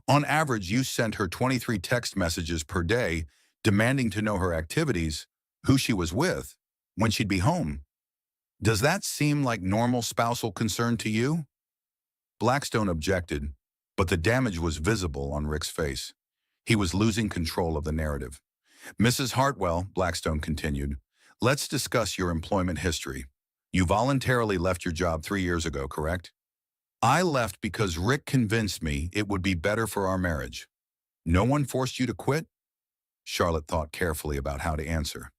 On average, you sent her 23 text messages per day, demanding to know her activities, who she was with, when she'd be home. Does that seem like normal spousal concern to you? Blackstone objected, but the damage was visible on Rick's face. He was losing control of the narrative. Mrs. Hartwell, Blackstone continued, let's discuss your employment history. You voluntarily left your job 3 years ago, correct? I left because Rick convinced me it would be better for our marriage. No one forced you to quit? Charlotte thought carefully about how to answer.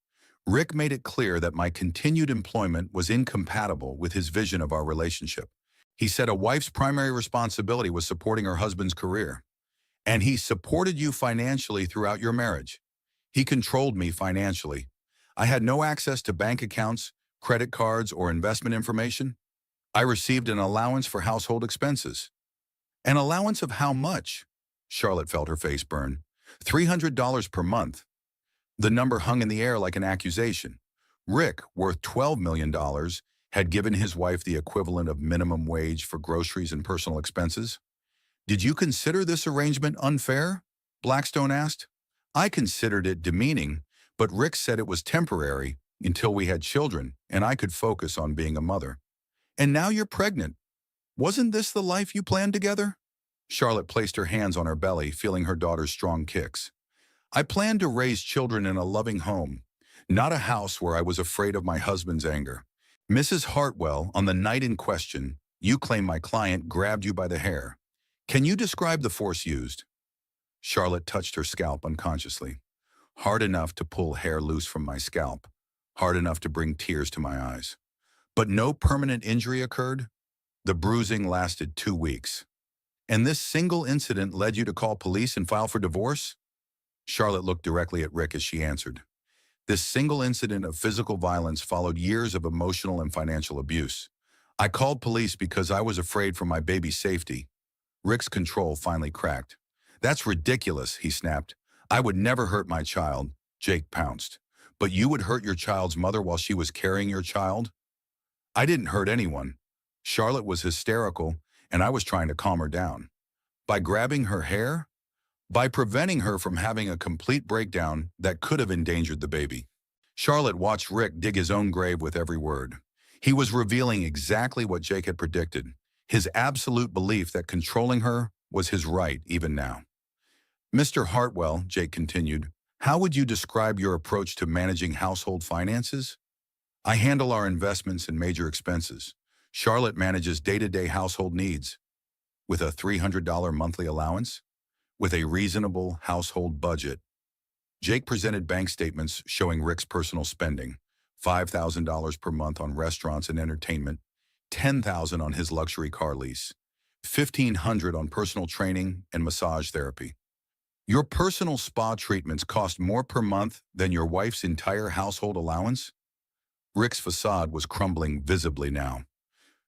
Rick made it clear that my continued employment was incompatible with his vision of our relationship. He said a wife's primary responsibility was supporting her husband's career. And he supported you financially throughout your marriage. He controlled me financially. I had no access to bank accounts, credit cards, or investment information. I received an allowance for household expenses. An allowance of how much? Charlotte felt her face burn. $300 per month. The number hung in the air like an accusation. Rick, worth $12 million, had given his wife the equivalent of minimum wage for groceries and personal expenses. Did you consider this arrangement unfair? Blackstone asked. I considered it demeaning, but Rick said it was temporary until we had children and I could focus on being a mother. And now you're pregnant. Wasn't this the life you planned together? Charlotte placed her hands on her belly, feeling her daughter's strong kicks. I planned to raise children in a loving home, not a house where I was afraid of my husband's anger. Mrs. Hartwell, on the night in question, you claim my client grabbed you by the hair. Can you describe the force used? Charlotte touched her scalp unconsciously. Hard enough to pull hair loose from my scalp, hard enough to bring tears to my eyes. But no permanent injury occurred. The bruising lasted 2 weeks. And this single incident led you to call police and file for divorce? Charlotte looked directly at Rick as she answered. This single incident of physical violence followed years of emotional and financial abuse. I called police because I was afraid for my baby's safety. Rick's control finally cracked. That's ridiculous, he snapped. I would never hurt my child, Jake pounced. But you would hurt your child's mother while she was carrying your child? I didn't hurt anyone. Charlotte was hysterical, and I was trying to calm her down. By grabbing her hair? By preventing her from having a complete breakdown that could have endangered the baby. Charlotte watched Rick dig his own grave with every word. He was revealing exactly what Jake had predicted, his absolute belief that controlling her was his right even now. Mr. Hartwell, Jake continued, how would you describe your approach to managing household finances? I handle our investments and major expenses. Charlotte manages day-to-day household needs. With a $300 monthly allowance? With a reasonable household budget. Jake presented bank statements showing Rick's personal spending, $5,000 per month on restaurants and entertainment, $10,000 on his luxury car lease, $1,500 on personal training and massage therapy. Your personal spa treatments cost more per month than your wife's entire household allowance? Rick's facade was crumbling visibly now.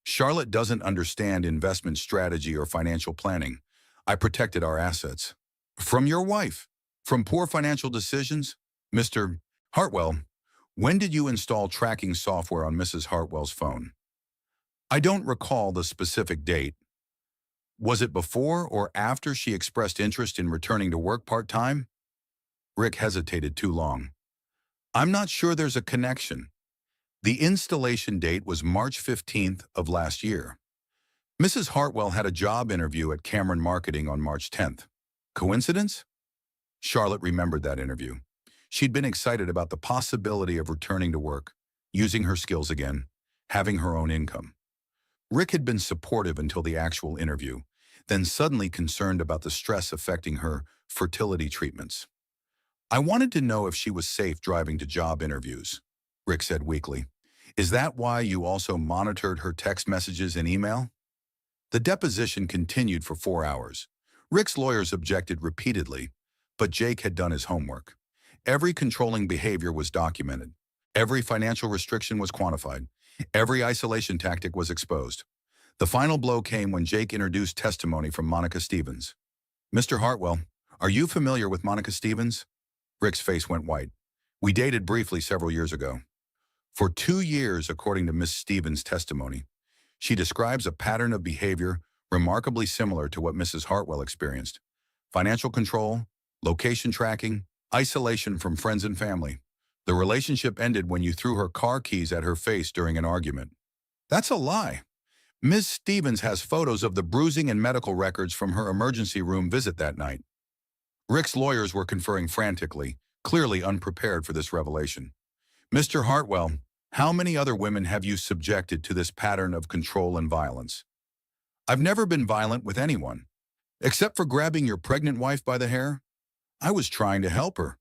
Charlotte doesn't understand investment strategy or financial planning. I protected our assets. From your wife. From poor financial decisions? Mr. Hartwell, when did you install tracking software on Mrs. Hartwell's phone? I don't recall the specific date. Was it before or after she expressed interest in returning to work part-time? Rick hesitated too long. I'm not sure there's a connection. The installation date was March 15th of last year. Mrs. Hartwell had a job interview at Cameron Marketing on March 10th. Coincidence? Charlotte remembered that interview. She'd been excited about the possibility of returning to work, using her skills again, having her own income. Rick had been supportive until the actual interview, then suddenly concerned about the stress affecting her fertility treatments. I wanted to know if she was safe driving to job interviews, Rick said weakly. Is that why you also monitored her text messages and email? The deposition continued for 4 hours. Rick's lawyers objected repeatedly, but Jake had done his homework. Every controlling behavior was documented. Every financial restriction was quantified. Every isolation tactic was exposed. The final blow came when Jake introduced testimony from Monica Stevens. Mr. Hartwell, are you familiar with Monica Stevens? Rick's face went white. We dated briefly several years ago. For 2 years, according to Miss Stevens' testimony, she describes a pattern of behavior remarkably similar to what Mrs. Hartwell experienced. Financial control, location tracking, isolation from friends and family. The relationship ended when you threw her car keys at her face during an argument. That's a lie. Ms. Stevens has photos of the bruising and medical records from her emergency room visit that night. Rick's lawyers were conferring frantically, clearly unprepared for this revelation. Mr. Hartwell, how many other women have you subjected to this pattern of control and violence? I've never been violent with anyone. Except for grabbing your pregnant wife by the hair? I was trying to help her.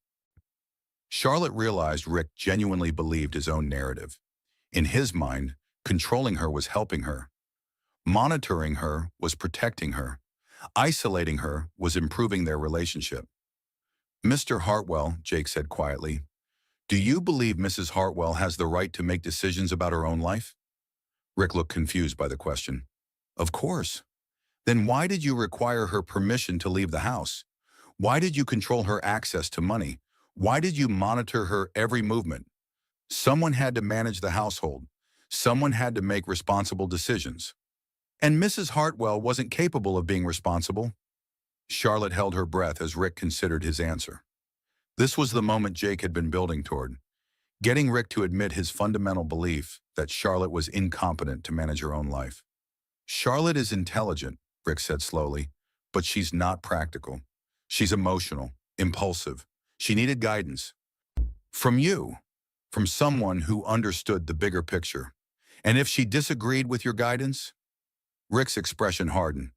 Charlotte realized Rick genuinely believed his own narrative. In his mind, controlling her was helping her. Monitoring her was protecting her. Isolating her was improving their relationship. Mr. Hartwell, Jake said quietly, do you believe Mrs. Hartwell has the right to make decisions about her own life? Rick looked confused by the question. Of course. Then why did you require her permission to leave the house? Why did you control her access to money? Why did you monitor her every movement? Someone had to manage the household. Someone had to make responsible decisions. And Mrs. Hartwell wasn't capable of being responsible. Charlotte held her breath as Rick considered his answer. This was the moment Jake had been building toward, getting Rick to admit his fundamental belief that Charlotte was incompetent to manage her own life. Charlotte is intelligent, Rick said slowly, but she's not practical. She's emotional, impulsive. She needed guidance. From you, from someone who understood the bigger picture. And if she disagreed with your guidance? Rick's expression hardened.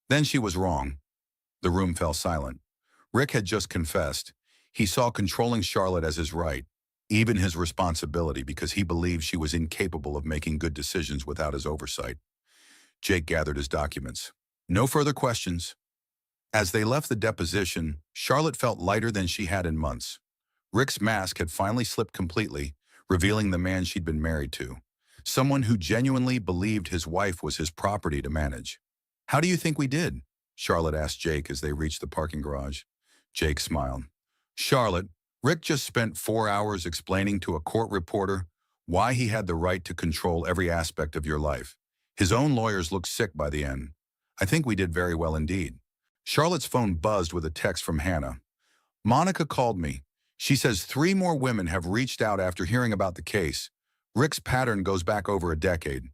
Then she was wrong. The room fell silent. Rick had just confessed. He saw controlling Charlotte as his right, even his responsibility, because he believed she was incapable of making good decisions without his oversight. Jake gathered his documents. No further questions. As they left the deposition, Charlotte felt lighter than she had in months. Rick's mask had finally slipped completely, revealing the man she'd been married to, someone who genuinely believed his wife was his property to manage. How do you think we did? Charlotte asked Jake as they reached the parking garage. Jake smiled. Charlotte, Rick just spent 4 hours explaining to a court reporter why he had the right to control every aspect of your life. His own lawyers looked sick by the end. I think we did very well indeed. Charlotte's phone buzzed with a text from Hannah. Monica called me. She says 3 more women have reached out after hearing about the case. Rick's pattern goes back over a decade.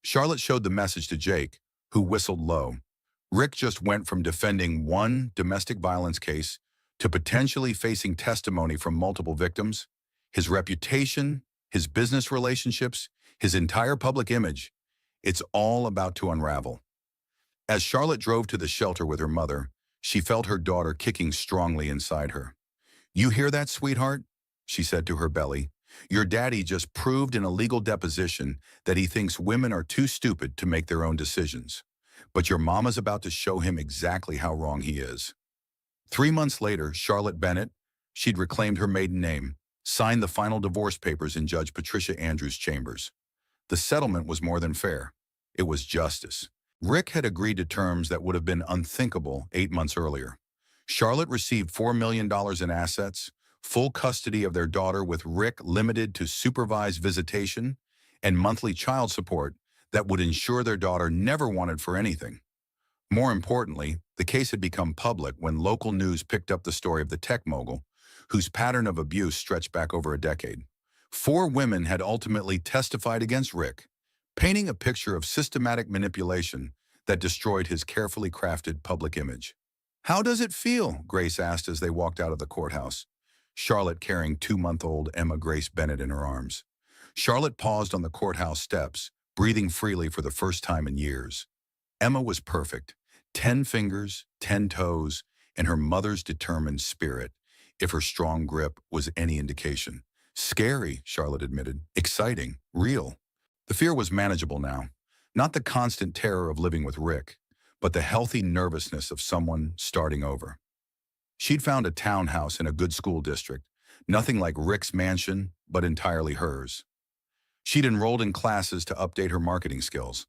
Charlotte showed the message to Jake, who whistled low. Rick just went from defending one domestic violence case to potentially facing testimony from multiple victims. His reputation, his business relationships, his entire public image. It's all about to unravel. As Charlotte drove to the shelter with her mother, she felt her daughter kicking strongly inside her. You hear that, sweetheart? She said to her belly. Your daddy just proved in a legal deposition that he thinks women are too stupid to make their own decisions. But your mama's about to show him exactly how wrong he is. 3 months later, Charlotte Bennett, she'd reclaimed her maiden name, signed the final divorce papers in Judge Patricia Andrews' chambers. The settlement was more than fair. It was justice. Rick had agreed to terms that would have been unthinkable 8 months earlier. Charlotte received $4 million in assets, full custody of their daughter with Rick limited to supervised visitation, and monthly child support that would ensure their daughter never wanted for anything. More importantly, the case had become public when local news picked up the story of the tech mogul, whose pattern of abuse stretched back over a decade. 4 women had ultimately testified against Rick, painting a picture of systematic manipulation that destroyed his carefully crafted public image. How does it feel? Grace asked as they walked out of the courthouse, Charlotte carrying 2-month-old Emma Grace Bennett in her arms. Charlotte paused on the courthouse steps, breathing freely for the first time in years. Emma was perfect. 10 fingers, 10 toes, and her mother's determined spirit, if her strong grip was any indication. Scary, Charlotte admitted. Exciting, real. The fear was manageable now. Not the constant terror of living with Rick, but the healthy nervousness of someone starting over. She'd found a townhouse in a good school district, nothing like Rick's mansion, but entirely hers. She'd enrolled in classes to update her marketing skills.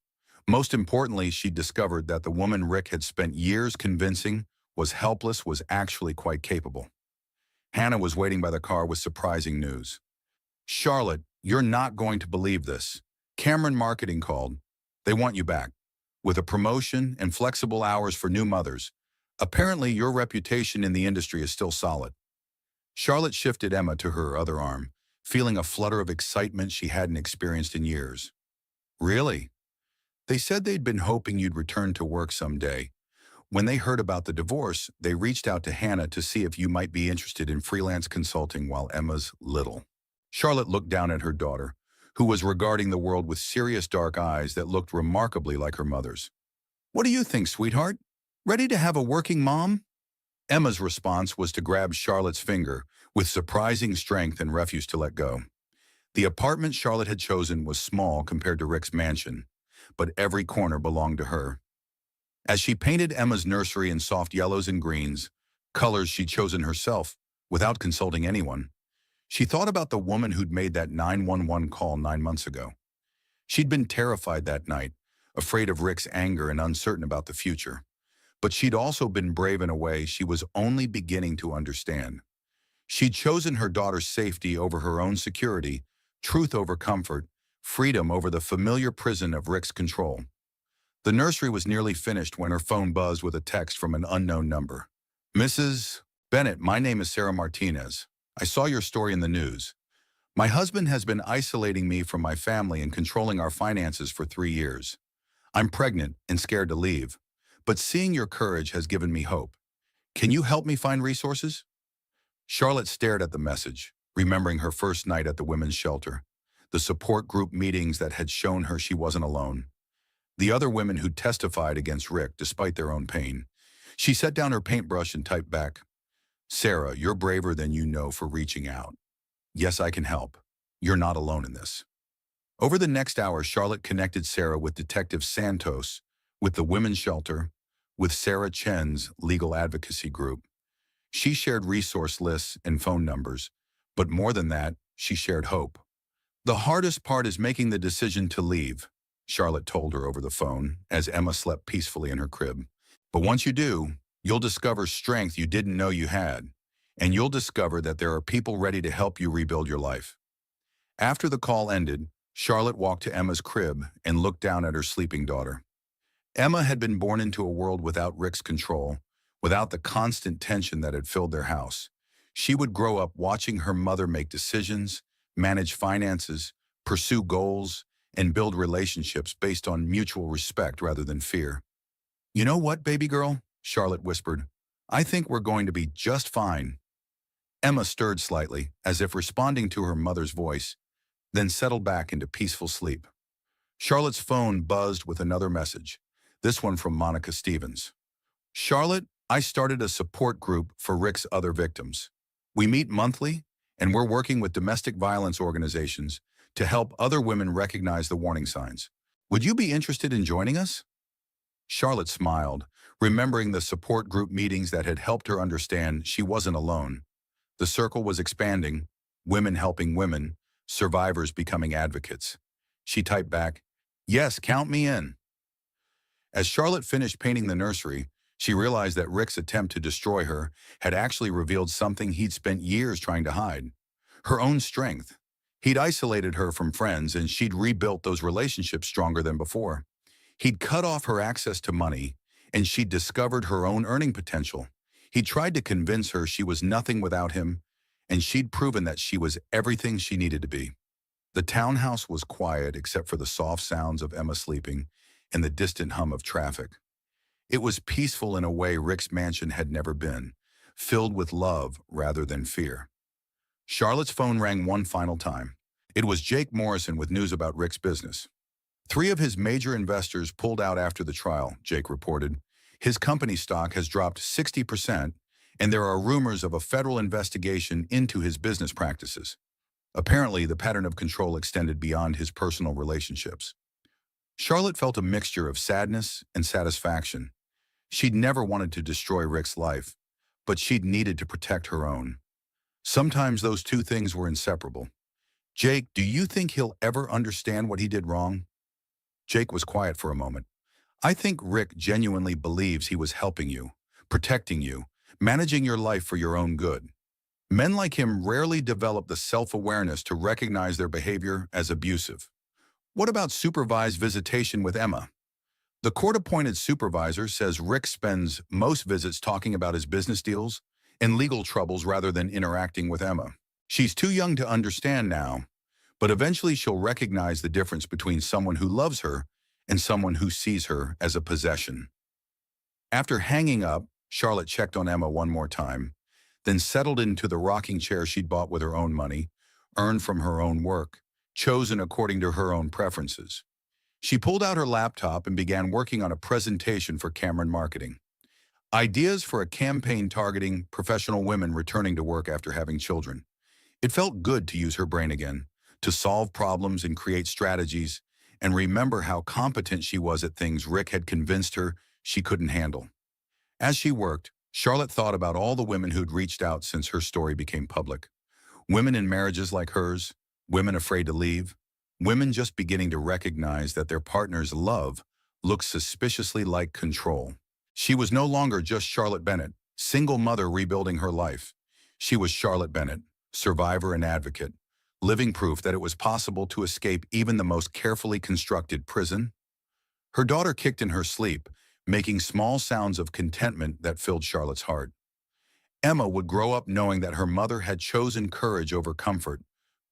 Most importantly, she'd discovered that the woman Rick had spent years convincing was helpless was actually quite capable. Hannah was waiting by the car with surprising news. Charlotte, you're not going to believe this. Cameron Marketing called. They want you back. With a promotion and flexible hours for new mothers. Apparently, your reputation in the industry is still solid. Charlotte shifted Emma to her other arm, feeling a flutter of excitement she hadn't experienced in years. Really? They said they'd been hoping you'd return to work someday. When they heard about the divorce, they reached out to Hannah to see if you might be interested in freelance consulting while Emma's little. Charlotte looked down at her daughter, who was regarding the world with serious dark eyes that looked remarkably like her mother's. What do you think, sweetheart? Ready to have a working mom? Emma's response was to grab Charlotte's finger with surprising strength and refuse to let go. The apartment Charlotte had chosen was small compared to Rick's mansion, but every corner belonged to her. As she painted Emma's nursery in soft yellows and greens, colors she'd chosen herself, without consulting anyone, she thought about the woman who'd made that 911 call 9 months ago. She'd been terrified that night, afraid of Rick's anger and uncertain about the future. But she'd also been brave in a way she was only beginning to understand. She'd chosen her daughter's safety over her own security, truth over comfort, freedom over the familiar prison of Rick's control. The nursery was nearly finished when her phone buzzed with a text from an unknown number. Mrs. Bennett, my name is Sarah Martinez. I saw your story in the news. My husband has been isolating me from my family and controlling our finances for 3 years. I'm pregnant and scared to leave, but seeing your courage has given me hope. Can you help me find resources? Charlotte stared at the message, remembering her first night at the women's shelter, the support group meetings that had shown her she wasn't alone, the other women who testified against Rick despite their own pain. She set down her paintbrush and typed back, Sarah, you're braver than you know for reaching out. Yes, I can help. You're not alone in this. Over the next hour, Charlotte connected Sarah with Detective Santos, with the women's shelter, with Sarah Chen's legal advocacy group. She shared resource lists and phone numbers, but more than that, she shared hope. The hardest part is making the decision to leave, Charlotte told her over the phone as Emma slept peacefully in her crib. But once you do, you'll discover strength you didn't know you had, and you'll discover that there are people ready to help you rebuild your life. After the call ended, Charlotte walked to Emma's crib and looked down at her sleeping daughter. Emma had been born into a world without Rick's control, without the constant tension that had filled their house. She would grow up watching her mother make decisions, manage finances, pursue goals, and build relationships based on mutual respect rather than fear. You know what, baby girl? Charlotte whispered. I think we're going to be just fine. Emma stirred slightly, as if responding to her mother's voice, then settled back into peaceful sleep. Charlotte's phone buzzed with another message, this one from Monica Stevens. Charlotte, I started a support group for Rick's other victims. We meet monthly, and we're working with domestic violence organizations to help other women recognize the warning signs. Would you be interested in joining us? Charlotte smiled, remembering the support group meetings that had helped her understand she wasn't alone. The circle was expanding, women helping women, survivors becoming advocates. She typed back, "Yes, count me in." As Charlotte finished painting the nursery, she realized that Rick's attempt to destroy her had actually revealed something he'd spent years trying to hide: her own strength. He'd isolated her from friends, and she'd rebuilt those relationships stronger than before. He'd cut off her access to money, and she'd discovered her own earning potential. He tried to convince her she was nothing without him, and she'd proven that she was everything she needed to be. The townhouse was quiet except for the soft sounds of Emma sleeping and the distant hum of traffic. It was peaceful in a way Rick's mansion had never been, filled with love rather than fear. Charlotte's phone rang one final time. It was Jake Morrison with news about Rick's business. Three of his major investors pulled out after the trial, Jake reported. His company stock has dropped 60%, and there are rumors of a federal investigation into his business practices. Apparently, the pattern of control extended beyond his personal relationships. Charlotte felt a mixture of sadness and satisfaction. She'd never wanted to destroy Rick's life, but she'd needed to protect her own. Sometimes those two things were inseparable. "Jake, do you think he'll ever understand what he did wrong?" Jake was quiet for a moment. "I think Rick genuinely believes he was helping you, protecting you, managing your life for your own good. Men like him rarely develop the self-awareness to recognize their behavior as abusive." What about supervised visitation with Emma? The court-appointed supervisor says Rick spends most visits talking about his business deals and legal troubles rather than interacting with Emma. She's too young to understand now, but eventually she'll recognize the difference between someone who loves her and someone who sees her as a possession. After hanging up, Charlotte checked on Emma one more time, then settled into the rocking chair she'd bought with her own money, earned from her own work, chosen according to her own preferences. She pulled out her laptop and began working on a presentation for Cameron Marketing. Ideas for a campaign targeting professional women returning to work after having children. It felt good to use her brain again, to solve problems and create strategies, and remember how competent she was at things Rick had convinced her she couldn't handle. As she worked, Charlotte thought about all the women who'd reached out since her story became public. Women in marriages like hers, women afraid to leave, women just beginning to recognize that their partner's love looked suspiciously like control. She was no longer just Charlotte Bennett, single mother rebuilding her life. She was Charlotte Bennett, survivor and advocate, living proof that it was possible to escape even the most carefully constructed prison. Her daughter kicked in her sleep, making small sounds of contentment that filled Charlotte's heart. Emma would grow up knowing that her mother had chosen courage over comfort,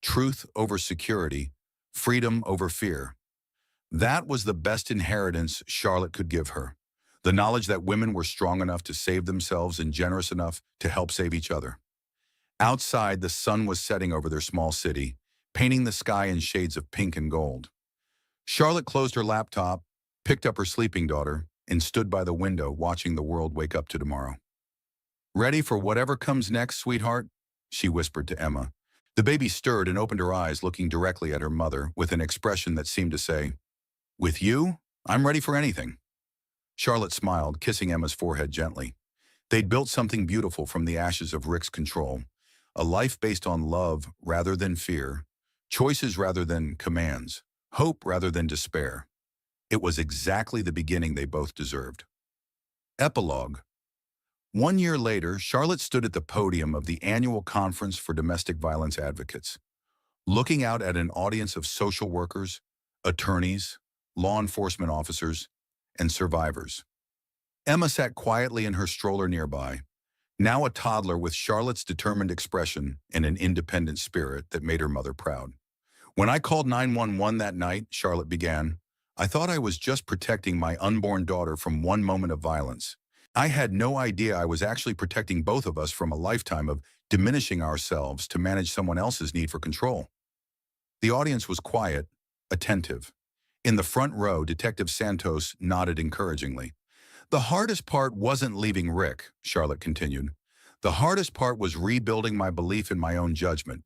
truth over security, freedom over fear. That was the best inheritance Charlotte could give her, the knowledge that women were strong enough to save themselves and generous enough to help save each other. Outside, the sun was setting over their small city, painting the sky in shades of pink and gold. Charlotte closed her laptop, picked up her sleeping daughter, and stood by the window watching the world wake up to tomorrow. "Ready for whatever comes next, sweetheart?" she whispered to Emma. The baby stirred and opened her eyes, looking directly at her mother with an expression that seemed to say, "With you, I'm ready for anything." Charlotte smiled, kissing Emma's forehead gently. They'd built something beautiful from the ashes of Rick's control, a life based on love rather than fear, choices rather than commands, hope rather than despair. It was exactly the beginning they both deserved. Epilogue. 1 year later, Charlotte stood at the podium of the annual conference for domestic violence advocates, looking out at an audience of social workers, attorneys, law enforcement officers, and survivors. Emma sat quietly in her stroller nearby, now a toddler with Charlotte's determined expression and an independent spirit that made her mother proud. "When I called 911 that night," Charlotte began, "I thought I was just protecting my unborn daughter from one moment of violence. I had no idea I was actually protecting both of us from a lifetime of diminishing ourselves to manage someone else's need for control." The audience was quiet, attentive. In the front row, Detective Santos nodded encouragingly. "The hardest part wasn't leaving Rick," Charlotte continued. The hardest part was rebuilding my belief in my own judgment.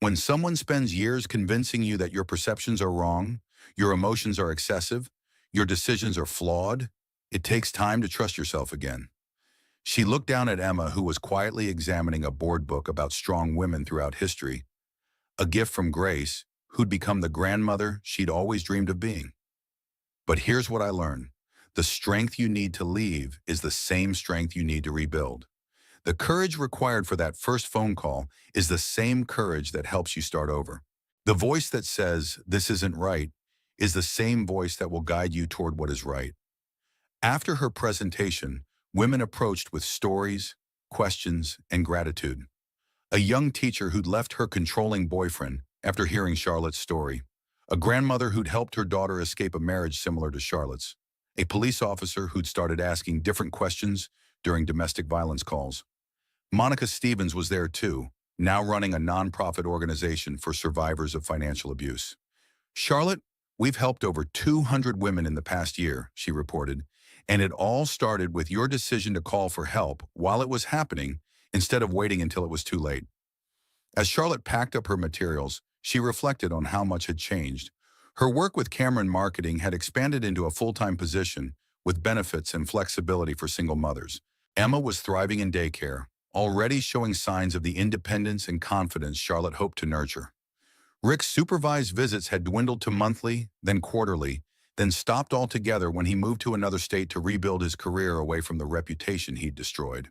When someone spends years convincing you that your perceptions are wrong, your emotions are excessive, your decisions are flawed, it takes time to trust yourself again. She looked down at Emma, who was quietly examining a board book about strong women throughout history, a gift from Grace, who'd become the grandmother she'd always dreamed of being. But here's what I learned. The strength you need to leave is the same strength you need to rebuild. The courage required for that first phone call is the same courage that helps you start over. The voice that says, "This isn't right," is the same voice that will guide you toward what is right. After her presentation, women approached with stories, questions, and gratitude. A young teacher who'd left her controlling boyfriend after hearing Charlotte's story. A grandmother who'd helped her daughter escape a marriage similar to Charlotte's. A police officer who'd started asking different questions during domestic violence calls. Monica Stevens was there too, now running a nonprofit organization for survivors of financial abuse. "Charlotte, we've helped over 200 women in the past year," she reported, "and it all started with your decision to call for help while it was happening instead of waiting until it was too late." As Charlotte packed up her materials, she reflected on how much had changed. Her work with Cameron Marketing had expanded into a full-time position with benefits and flexibility for single mothers. Emma was thriving in daycare, already showing signs of the independence and confidence Charlotte hoped to nurture. Rick's supervised visits had dwindled to monthly, then quarterly, then stopped altogether when he moved to another state to rebuild his career away from the reputation he'd destroyed.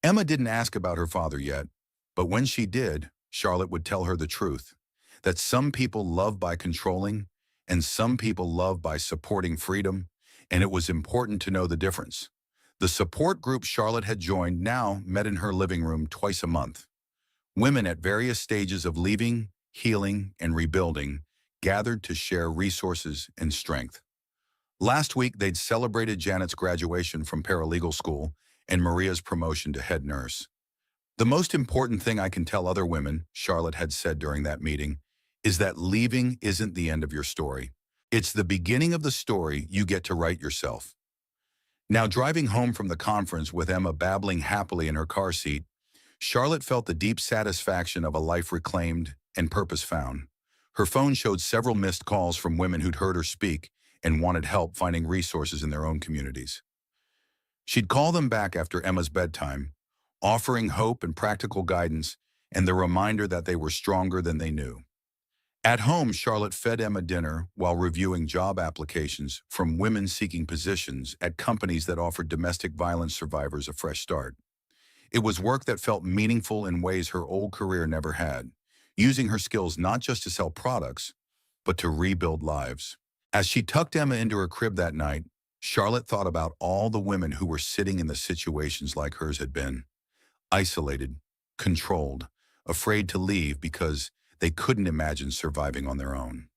Emma didn't ask about her father yet, but when she did, Charlotte would tell her the truth, that some people love by controlling and some people love by supporting freedom, and it was important to know the difference. The support group Charlotte had joined now met in her living room twice a month. Women at various stages of leaving, healing, and rebuilding gathered to share resources and strength. Last week, they'd celebrated Janet's graduation from paralegal school and Maria's promotion to head nurse. "The most important thing I can tell other women," Charlotte had said during that meeting, "is that leaving isn't the end of your story. It's the beginning of the story you get to write yourself." Now, driving home from the conference with Emma babbling happily in her car seat, Charlotte felt the deep satisfaction of a life reclaimed and purpose found. Her phone showed several missed calls from women who'd heard her speak and wanted help finding resources in their own communities. She'd call them back after Emma's bedtime, offering hope and practical guidance and the reminder that they were stronger than they knew. At home, Charlotte fed Emma dinner while reviewing job applications from women seeking positions at companies that offered domestic violence survivors a fresh start. It was work that felt meaningful in ways her old career never had, using her skills not just to sell products, but to rebuild lives. As she tucked Emma into her crib that night, Charlotte thought about all the women who were sitting in the situations like hers had been. Isolated, controlled, afraid to leave because they couldn't imagine surviving on their own.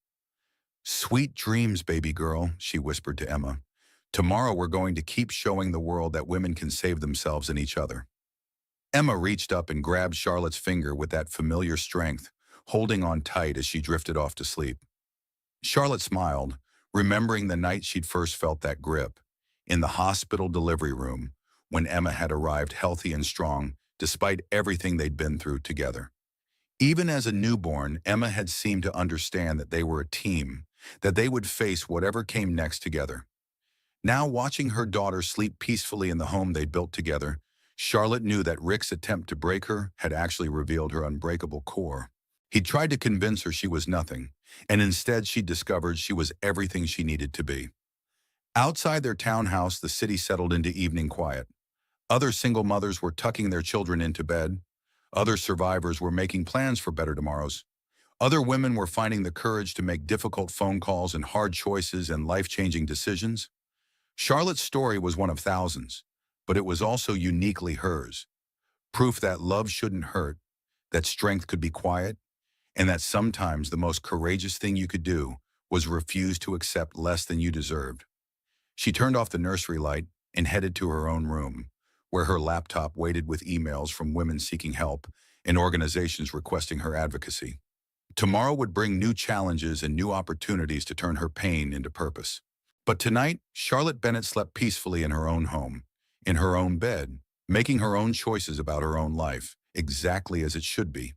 "Sweet dreams, baby girl," she whispered to Emma. "Tomorrow we're going to keep showing the world that women can save themselves and each other." Emma reached up and grabbed Charlotte's finger with that familiar strength, holding on tight as she drifted off to sleep. Charlotte smiled, remembering the night she'd first felt that grip, in the hospital delivery room, when Emma had arrived healthy and strong, despite everything they'd been through together. Even as a newborn, Emma had seemed to understand that they were a team, that they would face whatever came next together. Now, watching her daughter sleep peacefully in the home they'd built together, Charlotte knew that Rick's attempt to break her had actually revealed her unbreakable core. He tried to convince her she was nothing, and instead she discovered she was everything she needed to be. Outside their townhouse, the city settled into evening quiet. Other single mothers were tucking their children into bed. Other survivors were making plans for better tomorrows. Other women were finding the courage to make difficult phone calls and hard choices and life-changing decisions. Charlotte's story was one of thousands, but it was also uniquely hers. Proof that love shouldn't hurt, that strength could be quiet, and that sometimes the most courageous thing you could do was refuse to accept less than you deserved. She turned off the nursery light and headed to her own room, where her laptop waited with emails from women seeking help and organizations requesting her advocacy. Tomorrow would bring new challenges and new opportunities to turn her pain into purpose. But tonight, Charlotte Bennett slept peacefully in her own home, in her own bed, making her own choices about her own life, exactly as it should be.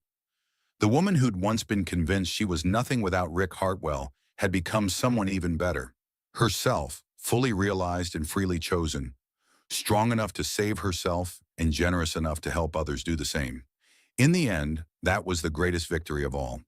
The woman who'd once been convinced she was nothing without Rick Hartwell had become someone even better. Herself, fully realized and freely chosen, strong enough to save herself and generous enough to help others do the same. In the end, that was the greatest victory of all.